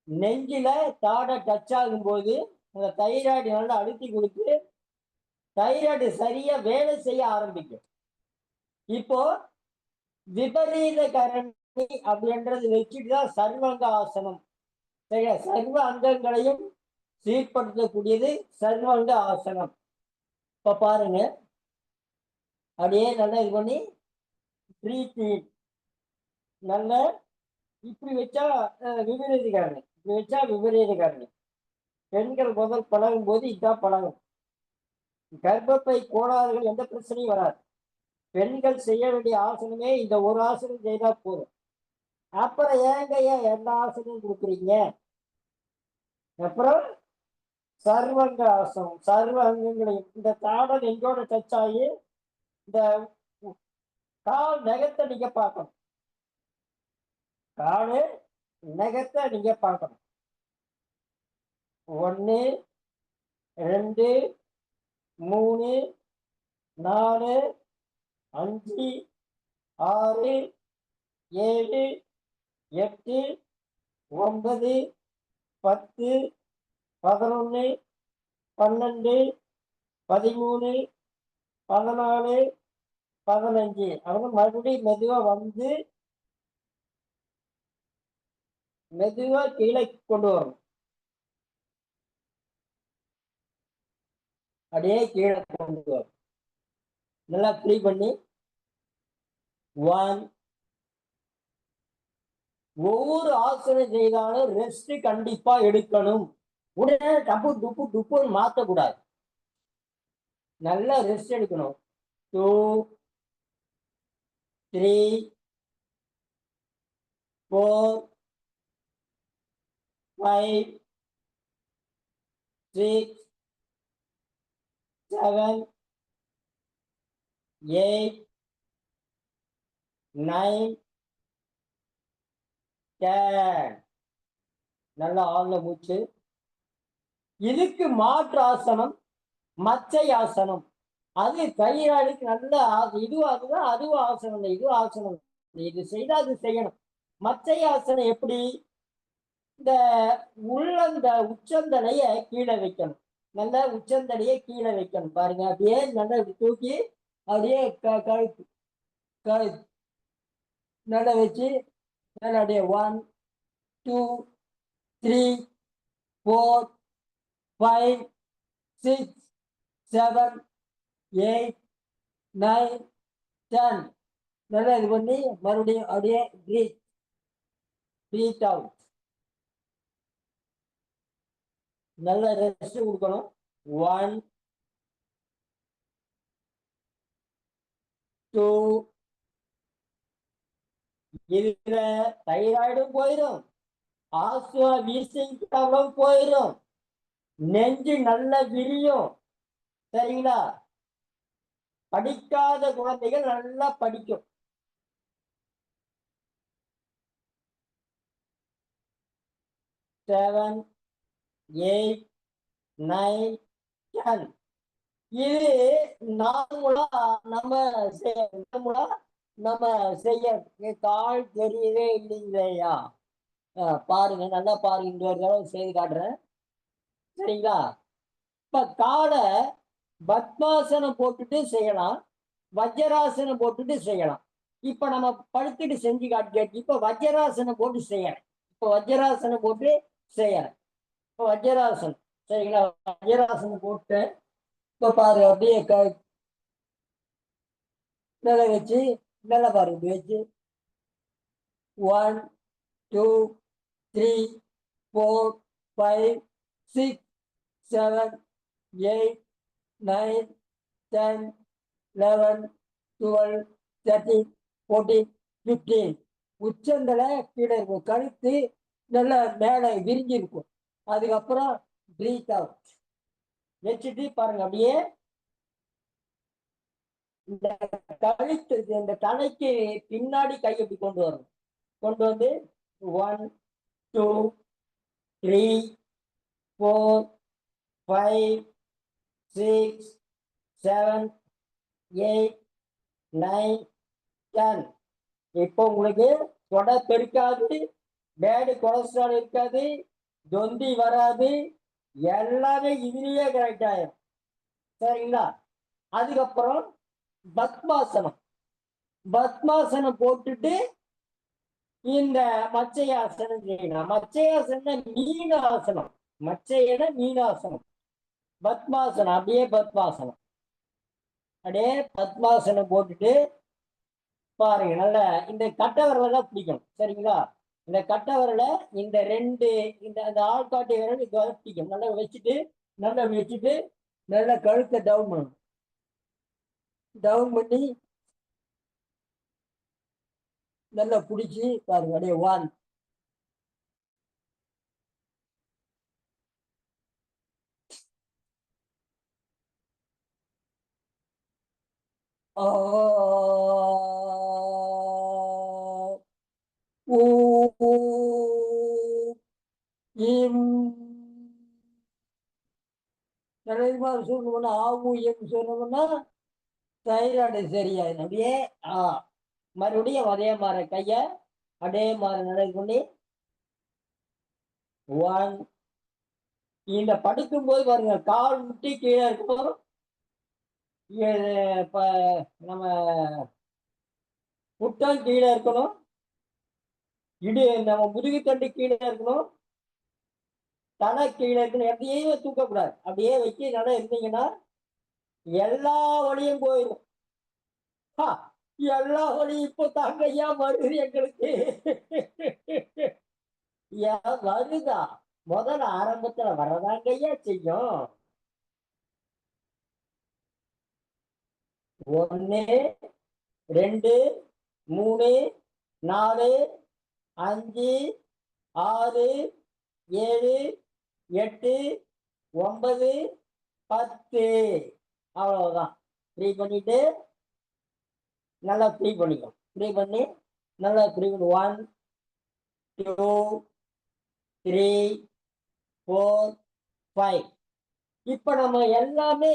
நெஞ்சில தாடை டச் ஆகும் போது அந்த தைராய்டு நல்லா அழுத்தி கொடுத்து தைராய்டு சரியா வேலை செய்ய ஆரம்பிக்கும். இப்போ விபரீத கரணி அப்படின்றது வச்சுட்டுதான் சர்வங்க ஆசனம். சரியா? சர்வ அங்கங்களையும் சீர்படுத்தக்கூடியது சர்வங்க ஆசனம். இப்ப பாருங்க, அப்படியே நல்லா இது பண்ணி பிரீத்தி நல்ல இப்படி வச்சா விபரீத காரணி, இப்படி வச்சா விபரீத காரணி. பெண்கள் முதல் பழகும் போது இதான் பழகும். கர்ப்பப்பை கோளாறுகள் எந்த பிரச்சனையும் வராது. பெண்கள் செய்ய வேண்டிய ஆசனமே இந்த ஒரு ஆசனம் செய்தா போதும். அப்புறம் ஏங்கய்யா எந்த ஆசனம் கொடுக்குறீங்க? அப்புறம் சர்வங்க ஆசனம். சர்வ அங்கங்களையும் இந்த தாடல் எங்கோட டச் ஆகி இந்த கால் நகத்தை நீங்க பார்க்கணும். காலு நகத்தை நீங்க பார்க்கணும். 1 2 3 4 5 6 7 8 9 10 11 12 13 14 15. அவங்க மறுபடியும் மெதுவா கீழே கொண்டு வரணும். அப்படியே கீழே கொண்டு வரும். நல்லா ஃப்ரீ பண்ணி 1. ஒவ்வொரு ஆசனம் செய்தாலும் ரெஸ்ட் கண்டிப்பா எடுக்கணும். உடனே டப்பு டுப்பு டுப்புன்னு மாத்தக்கூடாது. நல்லா ரெஸ்ட் எடுக்கணும். 2, 3, 4, 5, 6, 7, 8, 9, 10. நல்லா ஆழ்ந்த மூச்சு. இதுக்கு மாற்று ஆசனம் மச்சை ஆசனம். அது தைராய்டுக்கு நல்ல இதுவும் அதுதான், அதுவும் ஆசனம், இதுவும் ஆசனம். இது செய்தா அது செய்யணும். மச்சை ஆசனம் எப்படி? இந்த உள்ளந்த உச்சந்தலைய கீழே வைக்கணும். நல்லா உச்சந்தலைய கீழே வைக்கணும். பாருங்க, அப்படியே நல்லா தூக்கி அப்படியே கழுத்து கழுத்து நல்லா வச்சு நல்லா அப்படியே 1, 2, 3, 4, 5, 6, 7, 8, 9, 10. நல்லா இது பண்ணி மறுபடியும் அப்படியே பிரீத் அவுட். நல்ல ரெஸ்ட் கொடுக்கணும். 1, 2. இதுல தைராய்டும் போயிடும், ஆஸ்துமா வீசிங் ப்ராப்ளம் போயிடும், நெஞ்சு நல்ல விரியும். சரிங்களா? படிக்காத குழந்தைகள் நல்லா படிக்கும். 7, 8, 9, 10. இது நார்மலா நம்ம நம்ம செய்ய கால் தெரியவே இல்லைங்களையா? பாருங்க, நல்லா பாருங்க, இந்த ஒரு தடவை செய்து காட்டுறேன். சரிங்களா? இப்ப காலை பத்மாசனம் போட்டுட்டு செய்யலாம், வஜ்ராசனம் போட்டுட்டு செய்யலாம். இப்ப நம்ம படுத்துட்டு செஞ்சு காட்டு. இப்ப வஜ்ராசனம் போட்டு செய்யறேன். இப்ப வஜ்ராசனம் போட்டு செய்யறேன். இப்ப வஜ்ராசனம். சரிங்களா? வஜ்ராசனம் போட்டு இப்ப பாரு, அப்படியே நல்லா வச்சு நல்லா பாருங்க வச்சு 1, 2, 3, 4, 5, 6, 7, 8, 9, 10, 11, 12, 13, 14, 15. உச்சந்தலை கீழே இருக்கும், கழுத்து நல்லா மேலே விரிஞ்சு இருக்கும். அதுக்கப்புறம் பிரீத் அவுட் வச்சுட்டு பாருங்க, அப்படியே இந்த கழுத்து இந்த தலைக்கு பின்னாடி கை எப்படி கொண்டு வரணும். கொண்டு வந்து 1, 2, 3, 4, 5, 6, 7, 8, 9, 10. இப்போ உங்களுக்கு தொடை பெருக்காது, பேடு கொலஸ்ட்ரால் இருக்காது, தொந்தி வராது, எல்லாமே இதுலயே கரெக்ட் ஆயிரும். சரிங்களா? அதுக்கப்புறம் பத்மாசனம். பத்மாசனம் போட்டுட்டு இந்த மச்சையாசனம் செய்யலாம். மச்சையாசனம் மீனாசனம். மச்சையன மீனாசனம். பத்மாசனம் அப்படியே பத்மாசனம். அப்படியே பத்மாசனம் போட்டுட்டு பாருங்க, நல்லா இந்த கட்டை விரல தான் பிடிக்கணும். சரிங்களா? இந்த கட்டை விரல இந்த 2 இந்த ஆள்காட்டி விரல் பிடிக்கும். நல்லா வச்சுட்டு நல்லா கழுத்தை டவுன் பண்ணணும். டவுன் பண்ணி நல்லா பிடிச்சி பாருங்க, அப்படியே 1, சொல்லணும்னா சொன்னோம்னா தைராய்டு சரியாயிடும். அப்படியே மறுபடியும் அதே மாதிரி கைய அதே மாதிரி நடை பண்ணி 1. இந்த படுக்கும் போது பாருங்க, கால் முட்டி கீழே இருக்கணும். இப்ப நம்ம புட்டம் கீழே இருக்கணும், நம்ம முதுகு தண்டு கீழே இருக்கணும், தலை கீழே இருக்கணும். எப்படியே தூக்கக்கூடாது. அப்படியே வச்சு நல்லா இருந்தீங்கன்னா எல்லா வழியும் போயிடும். எல்லா வழியும் இப்போ தாங்க ஐயா வருது எங்களுக்கு. ஏன் வருதா? முதல்ல ஆரம்பத்துல வரதாங்க ஐயா செய்யும். 1 2 3 4 5 6 7 8 9 10. அவ்வளவுதான். ஃப்ரீ பண்ணிட்டு நல்லா ஃப்ரீ பண்ணிக்கும். ஃப்ரீ பண்ணி நல்லா ஃப்ரீ பண்ணி 1 2 3 4 5. இப்ப நம்ம எல்லாமே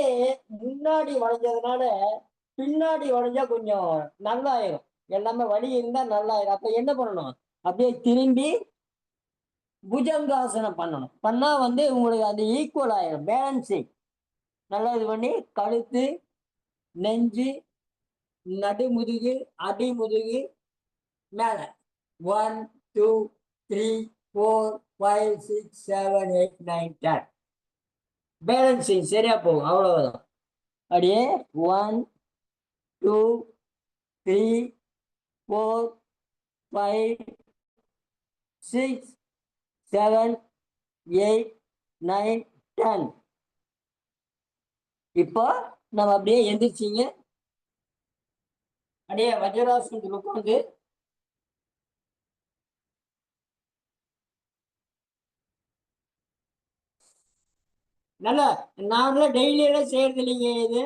முன்னாடி வளைஞ்சதுனால பின்னாடி வளைஞ்சா கொஞ்சம் நல்லாயிரும். எல்லாமே வலி இருந்தா நல்லாயிரும். அப்ப என்ன பண்ணணும்? அப்படியே திரும்பி புஜங்காசனம் பண்ணணும். பண்ணா உங்களுக்கு அது ஈக்குவல் ஆயிரும், பேலன்சிங். நல்லா இது பண்ணி கழுத்து, நெஞ்சு, நடுமுதுகு, அடிமுதுகு, மேல 1 2 3 4 5 6 7 8 9 10. பேலன்சிங் சரியா போகும். அவ்வளவுதான். அப்படியே 1 2 3 4 5 6 7 8 9 10. இப்போ நம்ம அப்படியே எந்திரிச்சிங்க. அப்படியே வஜ்ராசனத்துக்கு உட்காந்து நல்லா நார்மலா டெய்லி எல்லாம் செய்யறது இல்லைங்க இது.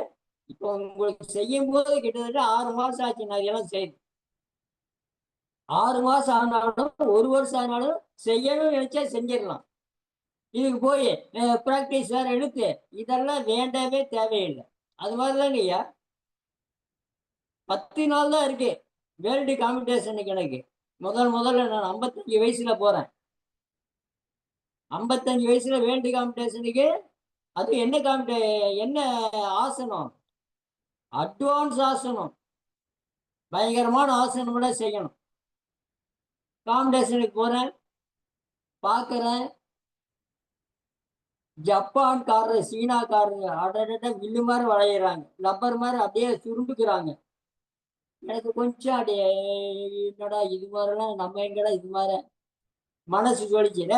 இப்போ உங்களுக்கு செய்யும் போது கிட்டத்தட்ட 6 மாசம் ஆச்சு நான் இதெல்லாம் செய்யுது. 6 மாசம் ஆனாலும் 1 வருஷம் ஆனாலும் செய்யணும்னு நினைச்சா செஞ்சிடலாம். இதுக்கு போய் ப்ராக்டிஸ் வேற எடுத்து இதெல்லாம் வேண்டவே தேவையில்லை. அது மாதிரிதாங்க ஐயா. 10 நாள் தான் இருக்கு வேர்ல்டு காம்படிஷனுக்கு. எனக்கு முதல்ல நான் 55 வயசுல போறேன். 55 வயசுல வேர்ல்டு காம்படிஷனுக்கு. அது என்ன ஆசனம்? அட்வான்ஸ் ஆசனம், பயங்கரமான ஆசனம் செய்யணும். காம்படிஷனுக்கு போறேன், பாக்குறேன். ஜப்பான்காரர், சீனாக்காரர் அடட வில்லு மாதிரி வளையிறாங்க, லப்பர் மாதிரி அப்படியே சுருண்டுக்கிறாங்க. எனக்கு கொஞ்சம் அப்படியே என்னடா இது மாதிரிலாம் நம்ம எங்கடா இது மாதிரி மனசு சொல்லிச்சுல.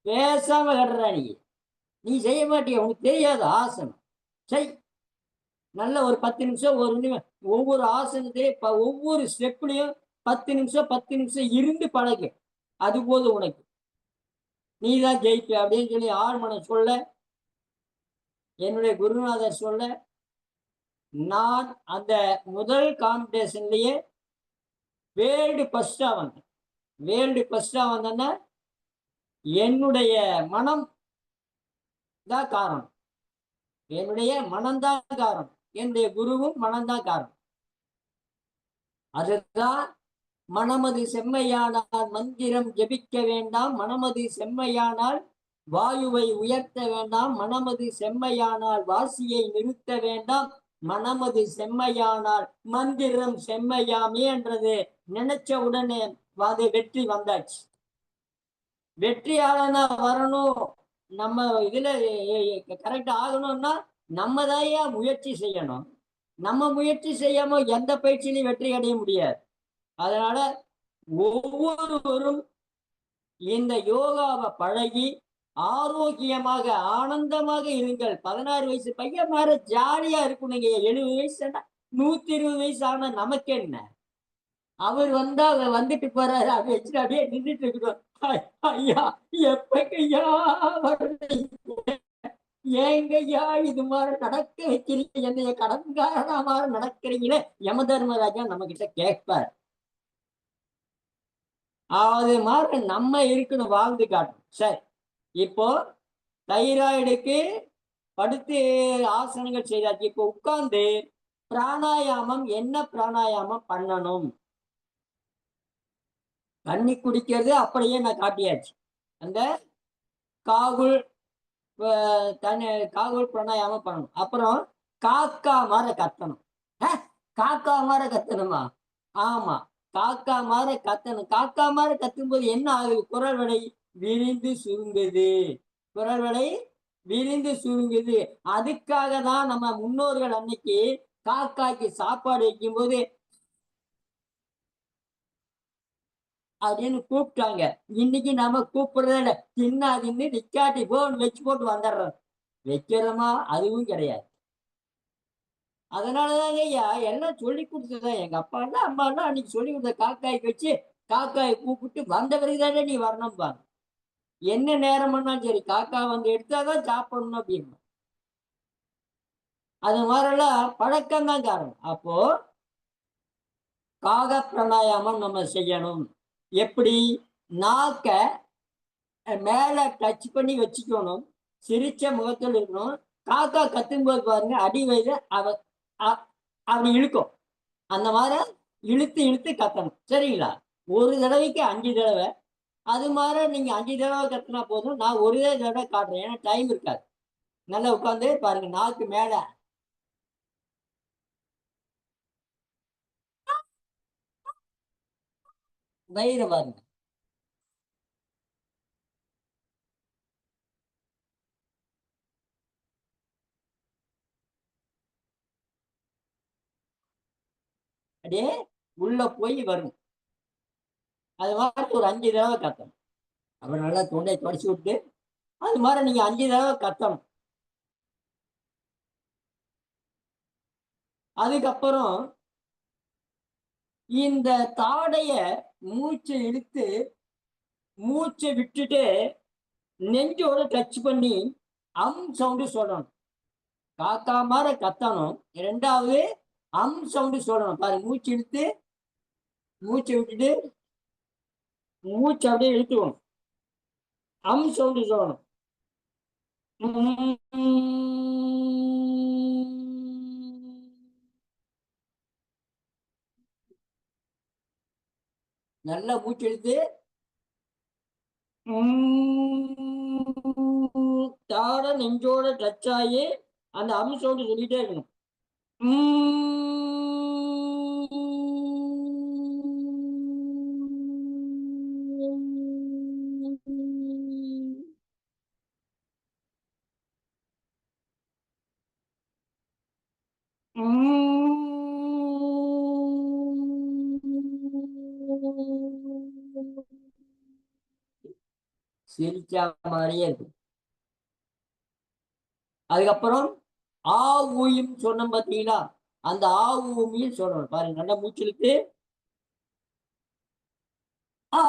பேசாம கட்டுறா நீ செய்ய மாட்டிய, உனக்கு தெரியாது ஆசனம் செய். நல்ல ஒரு 10 நிமிஷம் ஒவ்வொரு ஆசனத்திலையும் ஒவ்வொரு ஸ்டெப்லயும் 10 நிமிஷம் இருந்து பழகு. அது போதும் உனக்கு. நீதான் ஜெயிப்ப அப்படின்னு சொல்லி ஆழ்மனம் சொல்ல, என்னுடைய குருநாதர் சொல்ல, நான் அந்த முதல் காம்படிஷன்லயே வேர்ல்டு ஃபர்ஸ்டா வந்தேன். வேர்ல்டு ஃபர்ஸ்டா வந்தேன்னா என்னுடைய மனம் தான் காரணம். என்னுடைய மனம்தான் காரணம். என்னுடைய குருவும் மனம்தான் காரணம். அதுதான் மனமது செம்மையானால் மந்திரம் ஜபிக்க வேண்டாம், மனமது செம்மையானால் வாயுவை உயர்த்த வேண்டாம், மனமது செம்மையானால் வாசியை நிறுத்த வேண்டாம், மனமது செம்மையானால் மந்திரம் செம்மையாமே என்றது நினைச்ச உடனே அது வெற்றி வந்தாச்சு. வெற்றியாளனா வரணும், நம்ம இதுல கரெக்ட் ஆகணும்னா நம்ம தான் முயற்சி செய்யணும். நம்ம முயற்சி செய்யாம எந்த பயிற்சியிலையும் வெற்றி அடைய முடியாது. அதனால ஒவ்வொருவரும் இந்த யோகாவை பழகி ஆரோக்கியமாக ஆனந்தமாக இருங்கள். 16 வயசு பையன் மாதிரி ஜாலியா இருக்கணுங்க. 70 வயசு 120 வயசு ஆனா நமக்கு என்ன? அவர் வந்தா வந்துட்டு போறாரு, அதை வச்சுட்டு அப்படியே நின்றுட்டு இருக்கணும். ஐயா எப்பையா ஏங்கய்யா இது மாதிரி நடக்க வைக்கிறீங்க, என்னைய கடன்காரனா மாதிரி நடக்கிறீங்களே. யம தர்மராஜா நம்ம கிட்ட கேட்பார். அது மாதிரி நம்ம இருக்கணும், வாழ்ந்து காட்டும். சரி, இப்போ தைராய்டுக்கு படுத்து ஆசனங்கள் செய்தாச்சு. இப்போ உட்கார்ந்து பிராணாயாமம், என்ன பிராணாயாமம் பண்ணணும்? தண்ணி குடிக்கிறது அப்படியே நான் காட்டியாச்சு. அந்த காகுல் தண்ணி காகுல் பிராணாயாமம் பண்ணணும். அப்புறம் காக்கா மாற கத்தணும். காக்கா மாற கத்தணுமா? ஆமா, காக்கா மாற கத்தணும். காக்கா மாற கத்தும் போது என்ன ஆகுது? குரல் வளை விரிந்து சுருங்குது. குரல் வளை விரிந்து சுருங்குது. அதுக்காக தான் நம்ம முன்னோர்கள் அன்னைக்கு காக்காய்க்கு சாப்பாடு வைக்கும் போது அப்படின்னு கூப்பிட்டாங்க. இன்னைக்கு நம்ம கூப்பிடுறதே இல்லை. தின்னாதின்னு நிக்காட்டி போன் வச்சு போட்டு வந்துடுறோம். வைக்கிறோமா? அதுவும் கிடையாது. அதனாலதாங்க ஐயா எல்லாம் சொல்லி கொடுத்ததான். எங்க அப்பா எல்லாம் அம்மா எல்லாம் அன்னைக்கு சொல்லி கொடுத்த காக்காய்க்கு வச்சு காக்காயை கூப்பிட்டு வந்த பிறகுதானே நீ வரணும்பாங்க. என்ன நேரம் பண்ணாலும் சரி காக்கா வந்து எடுத்தாதான் சாப்பிடணும் அப்படின்னு. அது மாதிரிலாம் பழக்கம் தான் காரணம். அப்போ காக பிராணாயாமம் நம்ம செய்யணும். எப்படி? நாக்க மேல டச் பண்ணி வச்சுக்கணும். சிரிச்ச முகத்தில் இருக்கணும். காக்கா கத்தும்போது பாருங்க அடி வயிறு அப்படி இழுக்கும். அந்த மாதிரி இழுத்து இழுத்து கத்தணும். சரிங்களா? ஒரு தடவைக்கு 5 தடவை. அது மாதிரி நீங்க 5 தடவை கத்துனா போதும். நான் ஒரே தடவை காட்டுறேன், ஏன்னா டைம் இருக்காது. நல்லா உட்காந்து பாருங்க. நாக்கு மேல வயிறு பாருங்க. அப்படியே உள்ள போய் வரும். அது மாதிரி ஒரு 5 தடவை கத்தணும். அப்புறம் நல்லா தொண்டை தொடச்சி விட்டு அது மாதிரி நீங்க 5 தடவை கத்தணும். அதுக்கப்புறம் இந்த தாடைய மூச்சை இழுத்து மூச்சை விட்டுட்டு நெஞ்சோட டச் பண்ணி சவுண்டு சொல்லணும். காக்கா மாதிரி கத்தணும். இரண்டாவது சவுண்டு சொல்லணும். பாரு, மூச்சு இழுத்து மூச்சை விட்டுட்டு மூச்சு அப்படியே இழுத்துக்கணும். சவுண்டு சொல்லணும். நல்லா மூச்சு இழுத்து தாட நெஞ்சோட டச் ஆகி அந்த சவுண்டு சொல்லிட்டே இருக்கணும். சிரிச்சா மாதிரியே இருக்கு. அதுக்கப்புறம் ஆ ஊயும் சொன்னோம் பார்த்தீங்களா? அந்த ஊமியும் சொல்லணும். பாருங்க, நல்லா மூச்சிலுக்கு ஆ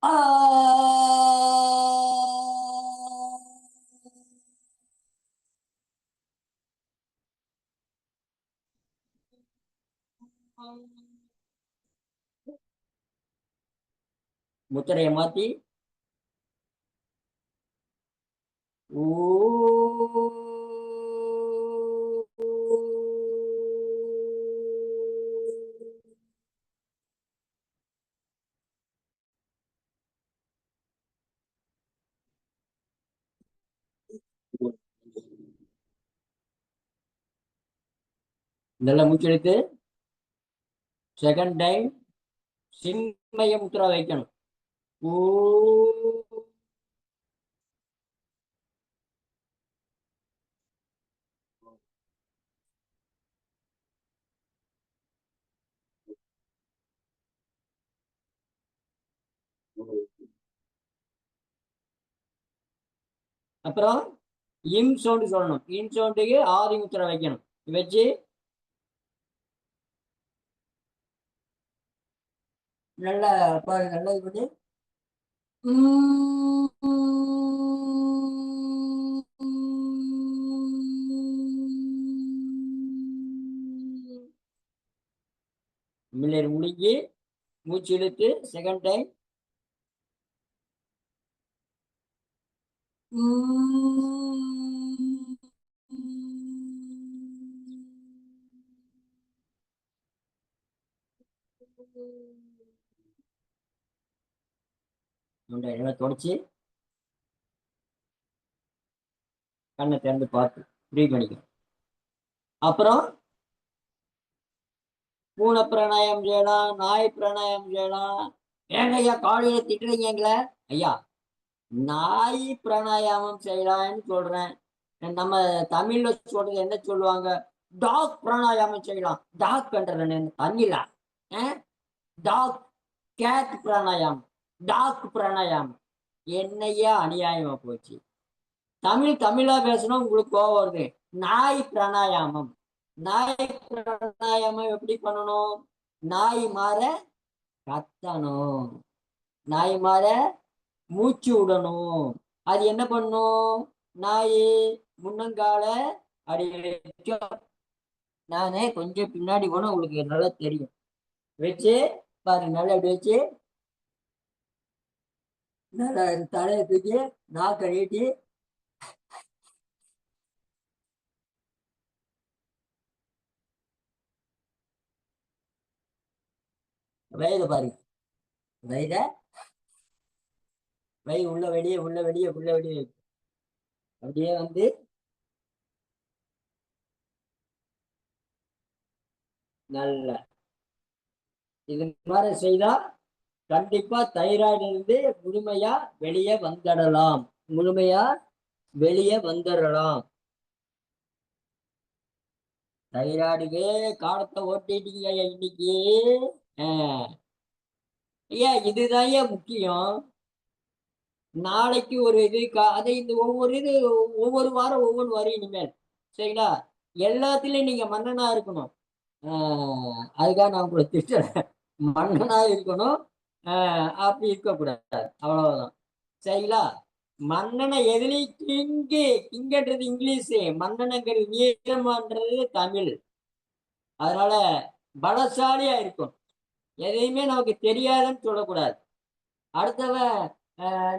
ஆ முத்திரையை மாத்தி ஊ நல்லா மூச்செடுத்து செகண்ட் டைம் சின்மய முத்திரா வைக்கணும். ஊ அப்புறம் சவுண்டு சொல்லணும். சவுண்டுக்கு ஆதி முத்திரை வைக்கணும். வச்சு நல்லா பாருங்க. நல்லா இது பண்ணி முழுங்கி மூச்சு இழுத்து செகண்ட் டைம் தொடச்சு கண்ணை திறந்து பார்த்து ப்ரீத் பண்ணிக்கணும். அப்புறம் பூனை பிராணாயம் செய்யலாம், நாய் பிராணாயம் செய்யலாம். ஏங்க ஐயா காலையில திட்டுறீங்க எங்களை? ஐயா, நாய் பிராணாயாமம் செய்யலாம்னு சொல்றேன். நம்ம தமிழ்ல சொல்றது என்ன சொல்லுவாங்க? டாக் பிராணாயாமம் செய்யலாம். டாக் பண்றது தண்ணில டாக், கேட் பிராணாயாமம், டாக் பிராணாயாமம். என்னையா அநியாயமா போச்சு. தமிழ் தமிழா பேசணும் உங்களுக்கு கோவம் வருது. நாய் பிராணாயாமம். நாய் பிராணாயாமம் எப்படி பண்ணணும்? நாய் மாற கத்தணும், நாய் மாற மூச்சு விடணும். அது என்ன பண்ணும்? நாய் முன்னங்கால அப்படி வைக்கும். நானே கொஞ்சம் பின்னாடி போனா உங்களுக்கு நல்லா தெரியும். வச்சு பாருங்க, நல்லா அப்படி வச்சு நல்லா தலையை தூக்கி நாக்கை நீட்டி வயதை பாருங்க. வயதை உள்ள வெளியே உள்ள வெளியே உள்ள வெளியே அப்படியே வந்து நல்ல இது மாதிரி செய்தா கண்டிப்பா தைராய்டு இருந்து முழுமையா வெளியே வந்துடலாம். முழுமையா வெளியே வந்துடலாம். தைராய்டுக்கே காலத்தை ஓட்டிட்டீங்க இன்னைக்கு. ஆஹ் ஏன் இதுதான் ஏன் முக்கியம்? நாளைக்கு ஒரு இது அதை இந்த ஒவ்வொரு இது ஒவ்வொரு வாரம் ஒவ்வொரு வரும் இனிமேல். சரிங்களா? எல்லாத்துலயும் நீங்க மன்னனா இருக்கணும். அதுக்காக நான் உங்களை திட்டுறேன். மன்னனா இருக்கணும். அப்படி இருக்கக்கூடாது, அவ்வளவுதான். சரிங்களா? மன்னனை எதுலையும் கிங்கன்றது இங்கிலீஷு, மன்னனுங்கிறது வீரமான்றது தமிழ். அதனால பலசாலியா இருக்கும். எதையுமே நமக்கு தெரியாதுன்னு சொல்லக்கூடாது. அடுத்தவன்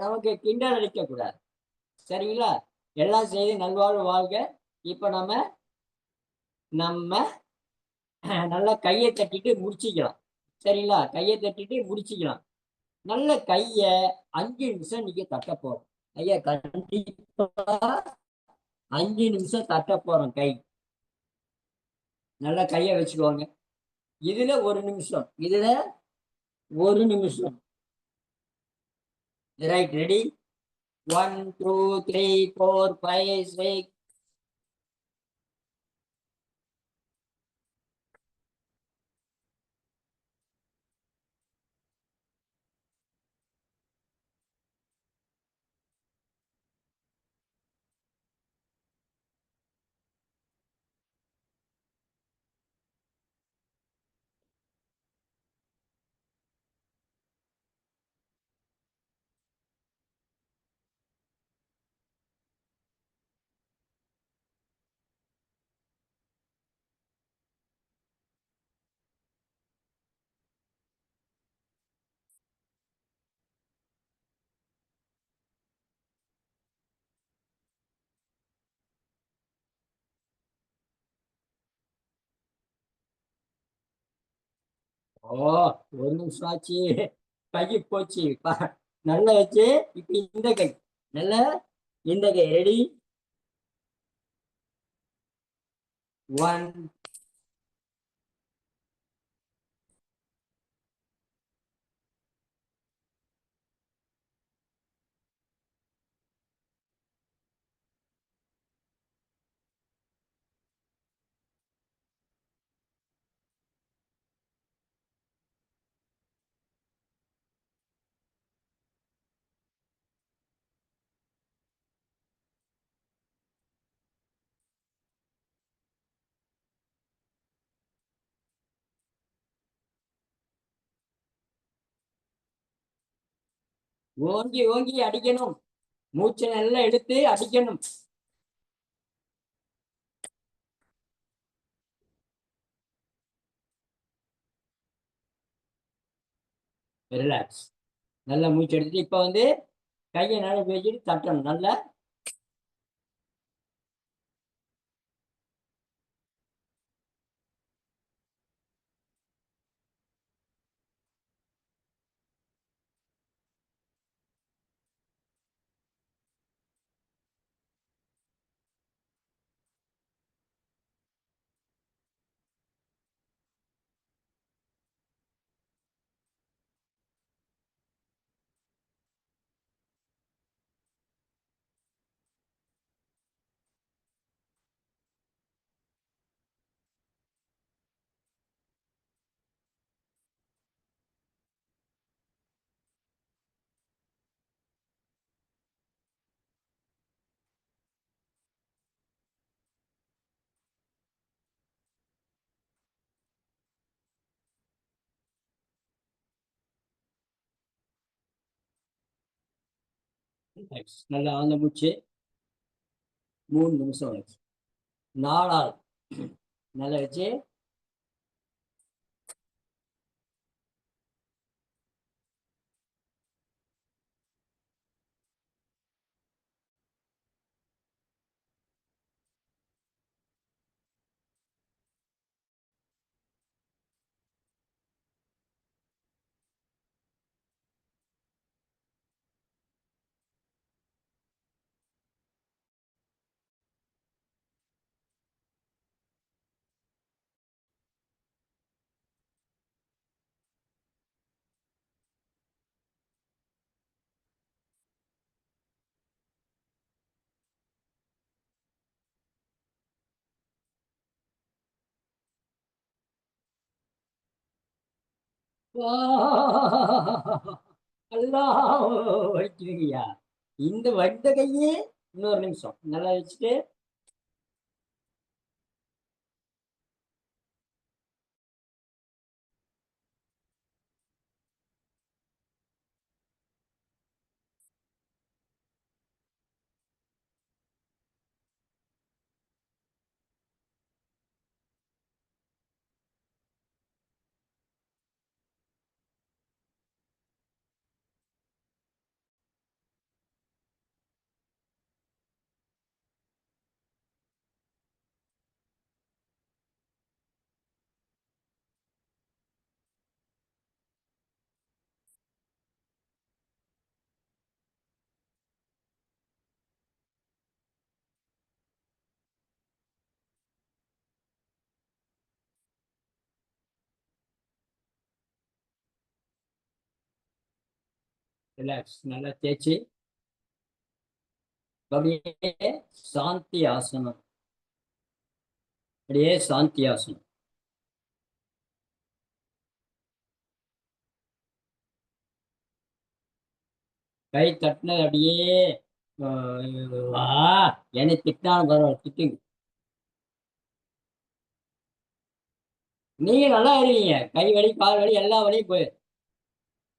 நமக்கு கிண்டல் அடிக்க கூடாது. சரிங்களா? எல்லாம் செய்து நல்வாழ்வு வாழ்க. இப்ப நம்ம நம்ம நல்லா கையை தட்டிட்டு முடிச்சுக்கலாம். சரிங்களா? கையை தட்டிட்டு முடிச்சுக்கலாம். நல்ல கைய 5 நிமிஷம் நீங்க தட்ட போறோம். ஐயா கண்டிப்பா 5 நிமிஷம் தட்ட போறோம் கை. நல்லா கைய வச்சுக்கோங்க. இதுல 1 நிமிஷம், இதுல 1 நிமிஷம். Right, ready? 1 2 3 4 5 6. ஓ, 1 நிமிஷம் ஆச்சு. கை போச்சு. நல்லா வச்சு இப்ப இந்த கை, நல்லா இந்த கை. ரெடி? 1. ஓங்கி ஓங்கி அடிக்கணும். மூச்சை நல்லா எடுத்து அடிக்கணும். ரிலாக்ஸ். நல்லா மூச்சு எடுத்துட்டு இப்ப வந்து கையை நல்லா வச்சுட்டு தட்டணும் நல்லா. நல்லா ஆழ்ந்த மூச்சு 3 நிமிஷம் வச்சு 4 நல்லா வச்சு எல்லாம் வைக்கிறீங்கய்யா. இந்த வந்த கையே இன்னொரு நிமிஷம் நல்லா வச்சுட்டு ரிலாக்ஸ் நல்லா தேய்ச்சி அப்படியே சாந்தி ஆசனம். அப்படியே சாந்தி ஆசனம். கை தட்டினது அப்படியே என்னை திட்டினாலும் பரவாயில்ல, திட்டுங்க. நீங்க நல்லா இருக்கீங்க. கை வலி கால் வலி எல்லா வலியும் போயிரு.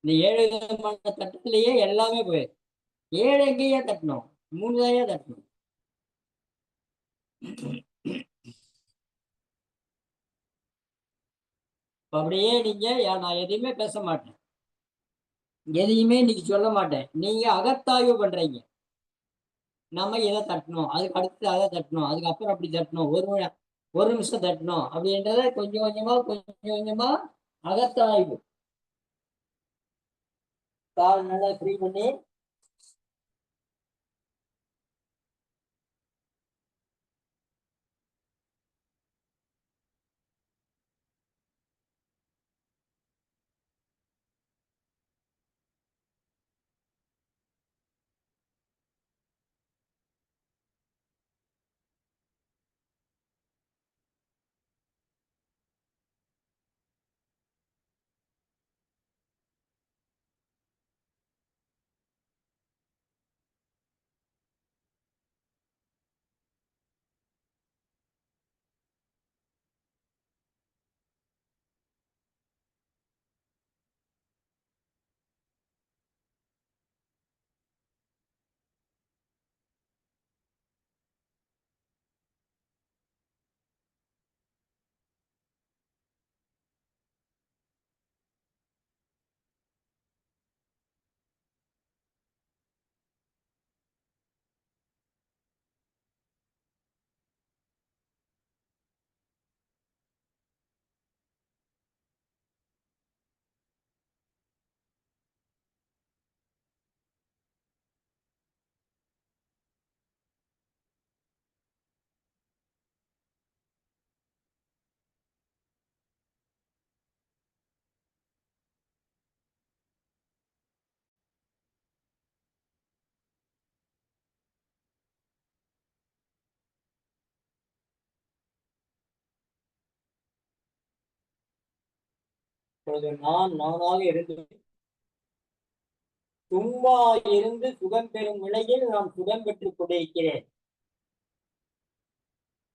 இந்த 7 விதமான தட்டத்திலேயே எல்லாமே போயிரு. 7 எங்கேயே தட்டணும், 3 தானே தட்டணும். அப்படியே நீங்க நான் எதையுமே பேச மாட்டேன், எதையுமே இன்னைக்கு சொல்ல மாட்டேன். நீங்க அகத்தாய்வு பண்றீங்க. நம்ம இதை தட்டணும், அதுக்கு அடுத்து அதை தட்டணும், அதுக்கப்புறம் அப்படி தட்டணும், ஒரு நிமிஷம் தட்டணும் அப்படின்றத கொஞ்சம் கொஞ்சமா கொஞ்சம் கொஞ்சமா அகத்தாய்வு. கால் நல்லா ஃப்ரீ பண்ணி நான் நானாக இருந்து சும்மா இருந்து சுகம் பெறும் நிலையில் நான் சுகம் பெற்றுக் கொண்டிருக்கிறேன்.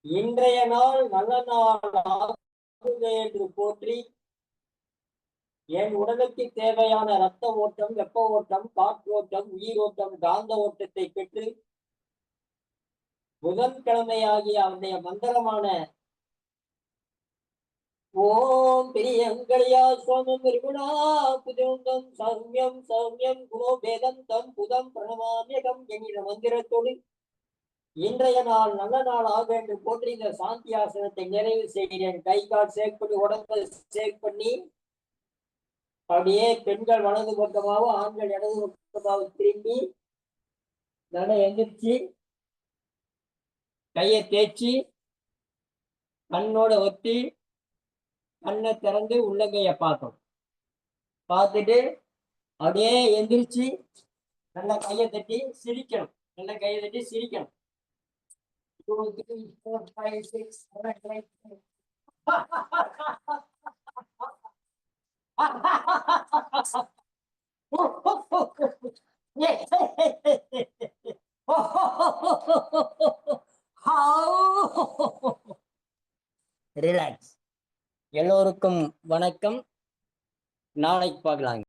இன்றைய நாள் நல்ல நாள் என்று போற்றி என் உடலுக்கு தேவையான ரத்த ஓட்டம், வெப்ப ஓட்டம், காற்றோட்டம், உயிரோட்டம், காந்த ஓட்டத்தை பெற்று புதன்கிழமையாகிய அவனுடைய மந்திரமான ஓம் பிரியங்களையா சோமம் விருகுணா புதந்தம் சௌமியம் சௌமியம் குணோ வேதந்தம் புதம் பிரணமாமியகம் என்கிற மந்திரத்தோடு இன்றைய நாள் நல்ல நாள் ஆக என்று போன்று இந்த சாந்தி ஆசனத்தை நிறைவு செய்கிறேன். கை கால் சேக் பண்ணி உடம்பை சேக் பண்ணி அப்படியே பெண்கள் வலது பக்கமாகவும் ஆண்கள் இடது பக்கமாகவும் திரும்பி நல்லா எந்திரிச்சு கையை தேய்ச்சி கண்ணோட ஒத்தி கண்ணை திறந்து உள்ளங்கைய பார்க்கணும். பார்த்துட்டு அப்படியே எந்திரிச்சு நல்லா கையை தட்டி சிரிக்கணும். நல்லா கையை தட்டி சிரிக்கணும். 2, 3, 4, 5, 6, 7, 8. ரிலாக்ஸ். எல்லோருக்கும் வணக்கம். நாளைக்கு பார்க்கலாம்.